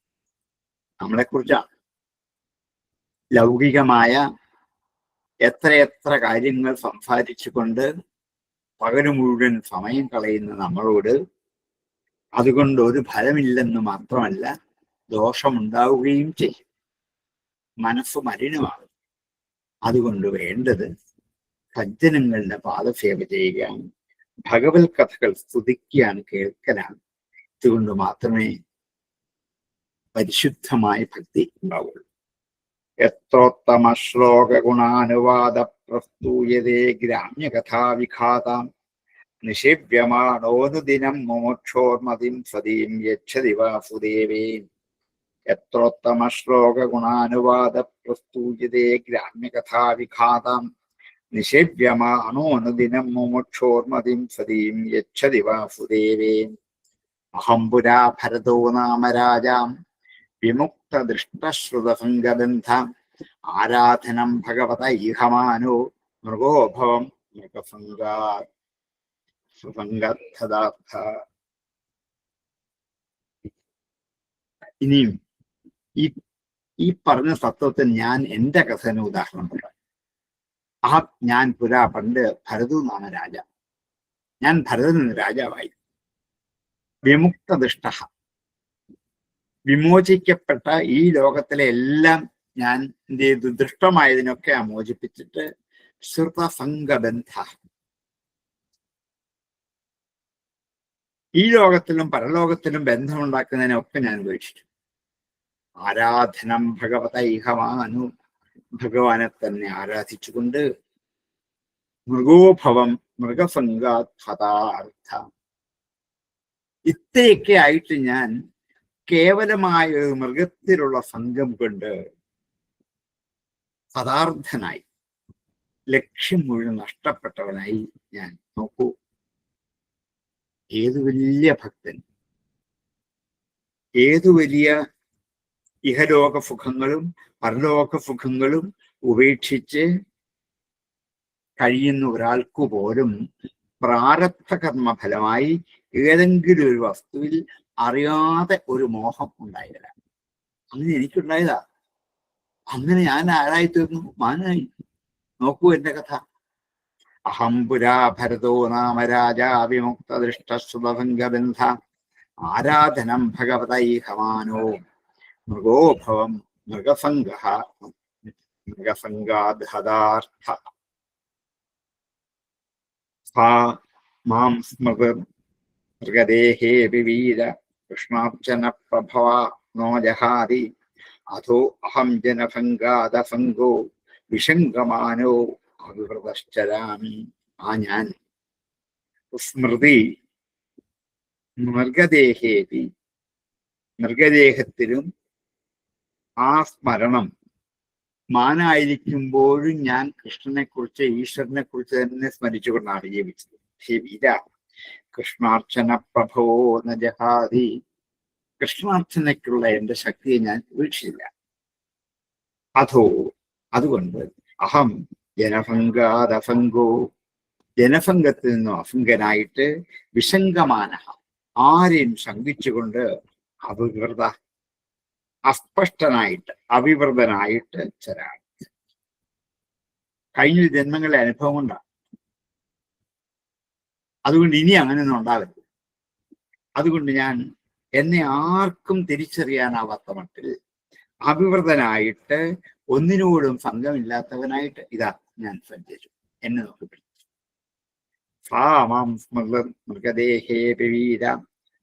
നമ്മളെക്കുറിച്ചാണ്. ലൗകികമായ എത്രയെത്ര കാര്യങ്ങൾ സംസാരിച്ചുകൊണ്ട് പകല് മുഴുവൻ സമയം കളയുന്ന നമ്മളോട് അതുകൊണ്ട് ഒരു ഫലമില്ലെന്ന് മാത്രമല്ല, ദോഷമുണ്ടാവുകയും ചെയ്യും. മനസ്സ് മലിനമാകും. അതുകൊണ്ട് വേണ്ടത് സജ്ജനങ്ങളുടെ പാദസേവ ചെയ്യുകയാണ്, ഭഗവത് കഥകൾ സ്തുതിക്കുകയാണ്, കേൾക്കലാണ്. ഇതുകൊണ്ട് മാത്രമേ പരിശുദ്ധമായ ഭക്തി ഉണ്ടാവുള്ളൂ. യത്രോത്തമ ശ്ലോക ഗുണാനുവാദ പ്രസ്തൂയതേ ഗ്രാമ്യകഥാവിഘാതാം നിഷേവ്യമാണോനുദിനം മോക്ഷോർമതിം സതീം യച്ഛതി വാസുദേവേ. യത്രോത്തമ ശ്ലോക ഗുണാനുവാദ പ്രസ്തൂയതേ ഗ്രാമ്യകഥാവിഘാതാം നിഷേവ്യമാണോനുദിനം മോക്ഷോർമതിം സതീം യച്ഛതി വാസുദേവേ. അഹം പുരാ ഭരതോ നാമ രാജാം വിമുക്തദൃഷ്ടശ്രുതസംഗബന്ധ ആരാധനം ഭഗവത ഈഹമാനോ മൃഗോഭവം മൃഗസംഗാർത്ഥ. ഇനിയും ഈ പറഞ്ഞ തത്വത്തിൽ ഞാൻ എന്റെ കഥന് ഉദാഹരണം പറയാം. ഞാൻ പുരാ പണ്ട് ഭരതു നാമ രാജ, ഞാൻ ഭരതൻ രാജാവായി. വിമുക്തദൃഷ്ട, വിമോചിക്കപ്പെട്ട ഈ ലോകത്തിലെ എല്ലാം ഞാൻ എന്ത് ചെയ്തു? ദൃഷ്ടമായതിനൊക്കെ മോചിപ്പിച്ചിട്ട് ശ്രുതസംഗബന്ധ, ഈ ലോകത്തിലും പരലോകത്തിലും ബന്ധമുണ്ടാക്കുന്നതിനൊക്കെ ഞാൻ ഉപേക്ഷിച്ചു. ആരാധനം ഭഗവത ഇഹമാനു, ഭഗവാനെ തന്നെ ആരാധിച്ചുകൊണ്ട് മൃഗോഭവം മൃഗസംഗാർത്ഥ. ഇത്രയൊക്കെ ആയിട്ട് ഞാൻ കേവലമായ ഒരു മൃഗത്തിലുള്ള സംഘം കൊണ്ട് പദാർത്ഥനായി, ലക്ഷ്യം മുഴുവൻ നഷ്ടപ്പെട്ടവനായി ഞാൻ. നോക്കൂ, ഏതു വലിയ ഭക്തൻ, ഏതു വലിയ ഇഹലോക സുഖങ്ങളും പരലോക സുഖങ്ങളും ഉപേക്ഷിച്ച് കഴിയുന്ന ഒരാൾക്കു പോലും പ്രാരബ്ധ കർമ്മ ഫലമായി ഏതെങ്കിലും ഒരു വസ്തുവിൽ അറിയാതെ ഒരു മോഹം ഉണ്ടായില്ല. അങ്ങനെ എനിക്കുണ്ടായതാ. അങ്ങനെ ഞാൻ ആരായി തീർന്നു? മാനായി. നോക്കൂ എന്റെ കഥ. അഹം പുരാ ഭരതോ നാമ രാജാ വിമുക്തദൃഷ്ടശ്രുതസംഗബന്ധ ആരാധനം ഭഗവതൈഹമാനോ മൃഗോഭവം മൃഗസംഗാദ്ഹദാർത്ഥ. മാം സ്മൃത് മൃഗദേഹേ വിവീര കൃഷ്ണാർച്ചന പ്രഭവ നോ ജഹാതി അധോ അഹം ജനഭംഗാദഭംഗോ വിശങ്കമാനോ അവിവൃതശ്ചരാമി. ആ ഞാൻ സ്മൃതി മൃഗദേഹേതി, മൃഗദേഹത്തിലും ആ സ്മരണം മാനായിരിക്കുമ്പോഴും ഞാൻ കൃഷ്ണനെ കുറിച്ച് ഈശ്വരനെ കുറിച്ച് തന്നെ സ്മരിച്ചുകൊണ്ടാണ് ജീവിച്ചത്. ഹേ വീര, കൃഷ്ണാർച്ചന പ്രഭവോ ന ജഹാതി, കൃഷ്ണാർച്ചനയ്ക്കുള്ള എന്റെ ശക്തിയെ ഞാൻ ഉപേക്ഷിച്ചില്ല. അധോ, അതുകൊണ്ട് അഹം ജനഭംഗാദഭംഗോ, ജനഭംഗത്തിൽ നിന്നും അഭംഗനായിട്ട് വിശങ്കമാന, ആരെയും ശങ്കിച്ചുകൊണ്ട് അവിവൃത, അസ്പഷ്ടനായിട്ട് അവിവൃതനായിട്ട് ചരാൻ. കഴിഞ്ഞ ജന്മങ്ങളിലെ അനുഭവം കൊണ്ടാണ്. അതുകൊണ്ട് ഇനി അങ്ങനെയൊന്നും ഉണ്ടാകരുത്. അതുകൊണ്ട് ഞാൻ എന്നെ ആർക്കും തിരിച്ചറിയാനാവാത്ത മട്ടിൽ അവിവൃതനായിട്ട് ഒന്നിനോടും ഭംഗമില്ലാത്തവനായിട്ട് ഇതാ ഞാൻ സഞ്ചരിച്ചു. എന്നെ നോക്കി പിടിച്ചു. മാം സ്മൃത മൃഗദേഹേ വീര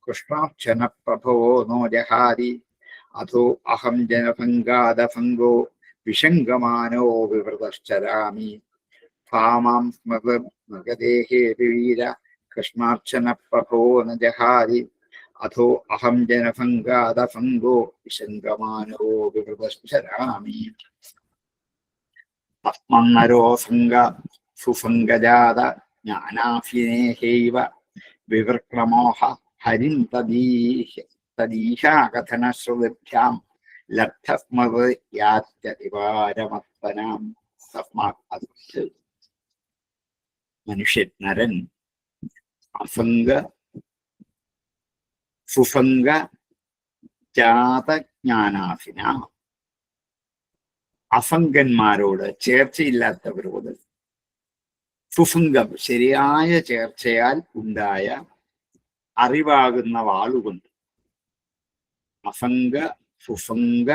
കൃഷ്ണാക്ഷന പ്രഭവോ നോ ജഹാരി അധോ അഹം ജനഭംഗാദഭംഗോ വിശങ്കമാനോ വിവൃതശ്ചരാമി. മാം സ്മൃത മൃഗദേഹേ വീര കൃഷ്ണാർച്ചന പ്രഭവോ ന ജഹാരി അധോ അഹം ജനഭംഗാദഭംഗോ വിശങ്കമാനോ വിവൃതശ്ചരാമി. തസ്മന്നരോ സംഗ സുസംഗജാത ജ്ഞാനാഭിനേഹൈവ വിവൃക്രമോഹ ഹരിം തദീശാകഥനശ്രുതിഭ്യാം ലബ്ധസ്മൃതിയാത്യതിവാരമത്വനാം. തസ്മാത് മനുഷ്യൻ നരൻ അസംഗ സുസംഗ ജാതജ്ഞാനാഭിന, അസംഗന്മാരോട് ചേർച്ചയില്ലാത്തവരോട്, സുസംഗം ശരിയായ ചേർച്ചയാൽ ഉണ്ടായ അറിവാകുന്ന വാളുകൊണ്ട്, അസംഗ സുസംഗ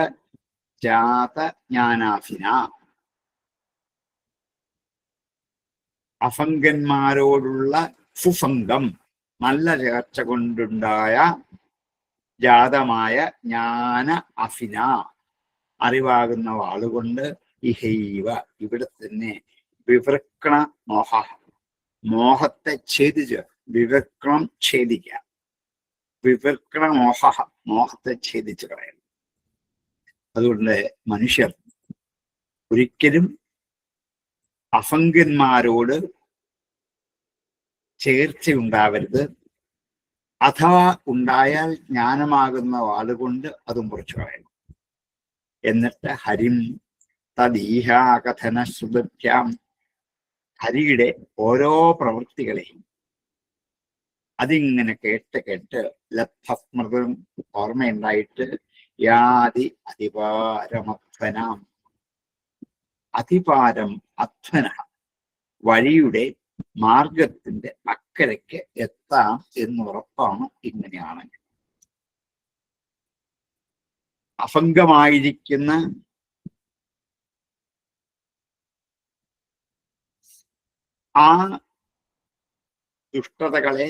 ജാതജ്ഞാനാഭിന, അസംഗന്മാരോടുള്ള സുസംഗം നല്ല ചേർച്ച കൊണ്ടുണ്ടായ ജാതമായ ജ്ഞാന അഭിന, അറിവാകുന്ന വാളുകൊണ്ട് ഇഹൈവ, ഇവിടെ തന്നെ വിവൃക്ണ മോഹ, മോഹത്തെ ഛേദിച്ച്, വിവൃക്ണം ഛേദിക്കുക, വിവൃക്ണ മോഹ, മോഹത്തെ ഛേദിച്ച് കളയണം. അതുകൊണ്ട് മനുഷ്യർ ഒരിക്കലും അസംഗന്മാരോട് ചേർച്ചയുണ്ടാവരുത്. അഥവാ ഉണ്ടായാൽ ജ്ഞാനമാകുന്ന വാളുകൊണ്ട് അത് മുറിച്ചു കളയണം. എന്നിട്ട് ഹരിം തദീഹാകഥന ശ്രുതഭ്യാം, ഹരിയുടെ ഓരോ പ്രവൃത്തികളെയും അതിങ്ങനെ കേട്ട് കേട്ട് ലബ്ധസ്മൃതം ഓർമ്മയുണ്ടായിട്ട് യാതി അതിപാരമത്വനാം, അതിപാരം അധ്വന, വഴിയുടെ മാർഗത്തിന്റെ അക്കരയ്ക്ക് എത്താം എന്നുറപ്പാണ് ഇങ്ങനെയാണെങ്കിൽ. അസംഗമായിരിക്കുന്ന ആ ദുഷ്ടതകളെ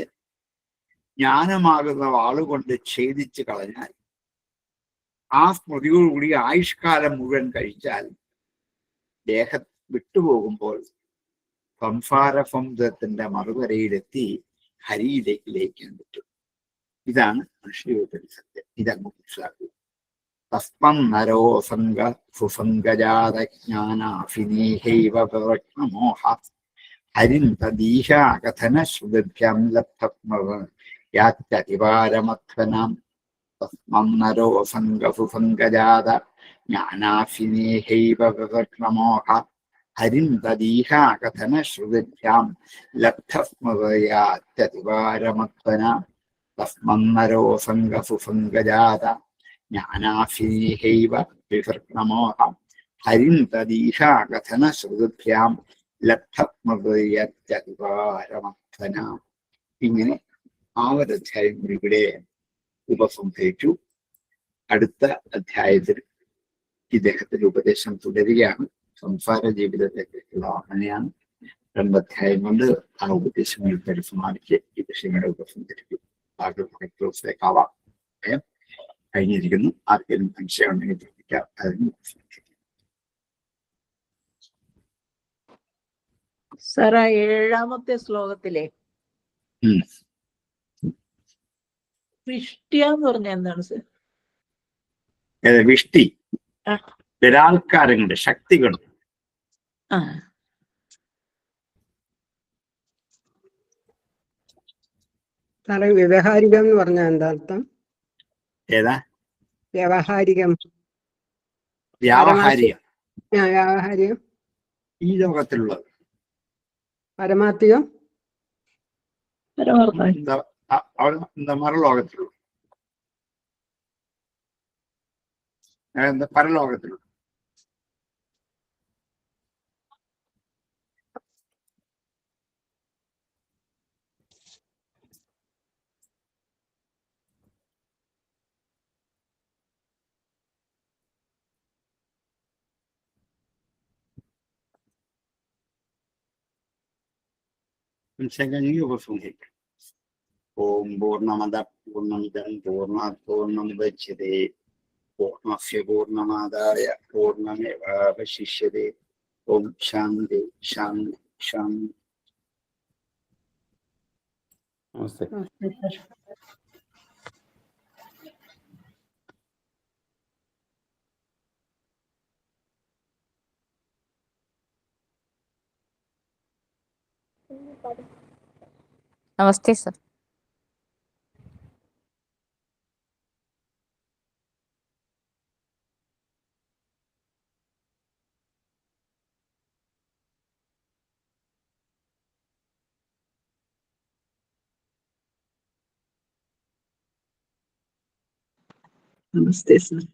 ജ്ഞാനമാകുന്ന വാളുകൊണ്ട് ഛേദിച്ച് കളഞ്ഞാൽ, ആ സ്മൃതിയോടുകൂടി ആയുഷ്കാലം മുഴുവൻ കഴിച്ചാൽ, ദേഹം വിട്ടുപോകുമ്പോൾ സംസാരസമുദ്രത്തിന്റെ മറുകരയിലെത്തി ഹരിയിലേക്ക് ലയിക്കാൻ പറ്റും. ഇതാണ് മനുഷ്യജീവിതത്തിന്റെ സത്യം. ഇതങ്ങ് മനസ്സിലാക്കുക. തസ്മം നരോ സംഗ സുസംഗജാതജ്ഞാനാഭിനേഹൈവ പ്രവക്ഷ്ണമോഹ ഹരിം തദീശാകഥന ശ്രുതിഭ്യാം ലബ്ധസ്മൃതിയാത്യതിപാരമത്വനാം. തസ്മം നരോ സംഗ സുസംഗജാത ജ്ഞാനാഭിനേഹൈവ പ്രവക്ഷ്ണമോഹ ഹരിം തദീശാകഥന ശ്രുതിഭ്യാം ലബ്ധസ്മൃതിയാത്യതിപാരമത്വനാം. തസ്മന്നരോ സംഗ സുസംഗജാത ജ്ഞാനാഭിനേഹൈവ വിവൃക്ണമോഹ ഹരിം തദീശാകഥന ശ്രുതിഭ്യാം ലബ്ധസ്മൃതിയാത്യതിപാരമത്വനാം. ഇങ്ങനെ ആവരധ്യായം ഇവിടെ ഉപസംഹരിച്ചു. അടുത്ത അധ്യായത്തിൽ ഇദ്ദേഹത്തിന്റെ ഉപദേശം തുടരുകയാണ്. സംസാര ജീവിതത്തെക്കുറിച്ചുള്ള വർണ്ണനയാണ്. രണ്ടധ്യായം കൊണ്ട് ആ ഉപദേശങ്ങൾ പരിസമാനിക്ക് ഈ വിഷയങ്ങളെ ഉപസംഹരിക്കും. ബാക്കി ദിവസത്തേക്കാവാം കഴിഞ്ഞിരിക്കുന്നു. ആർക്കെങ്കിലും സംശയം ഉണ്ടെങ്കിൽ ചോദിക്കാം. അതിന് സാർ ആ 7-ാമത്തെ ശ്ലോകത്തിലെ ഉം. വിഷ്ട്യ എന്ന് പറഞ്ഞ എന്താണ് സാർ? വിഷ്ടി ആ. ബലാത്കാരങ്ങളുടെ ശക്തികൾ. ആ സാറേ വ്യവഹാരികം എന്ന് പറഞ്ഞാൽ എന്താ അർത്ഥം? ഏതാ? വ്യവഹാരികം. വ്യാവഹാരികം. വ്യാവഹാരികം. ഈ ലോകത്തിലുള്ളത്. പരമാർത്ഥികം. മറുലോകത്തിലുള്ള പരലോകത്തിലുള്ള. ഉപസംഹരിക്കും. ഓം പൂർണ്ണമദ പൂർണ്ണമിദം പൂർണ്ണാത് പൂർണ്ണമുദച്യതേ പൂർണ്ണസ്യ പൂർണ്ണമാദായ പൂർണ്ണമേവാവശിഷ്യതേ. ഓം ശാന്തി ശാന്തി ശാന്തി. നമസ്തേ. नमस्ते सर। നമസ്തേ സാർ.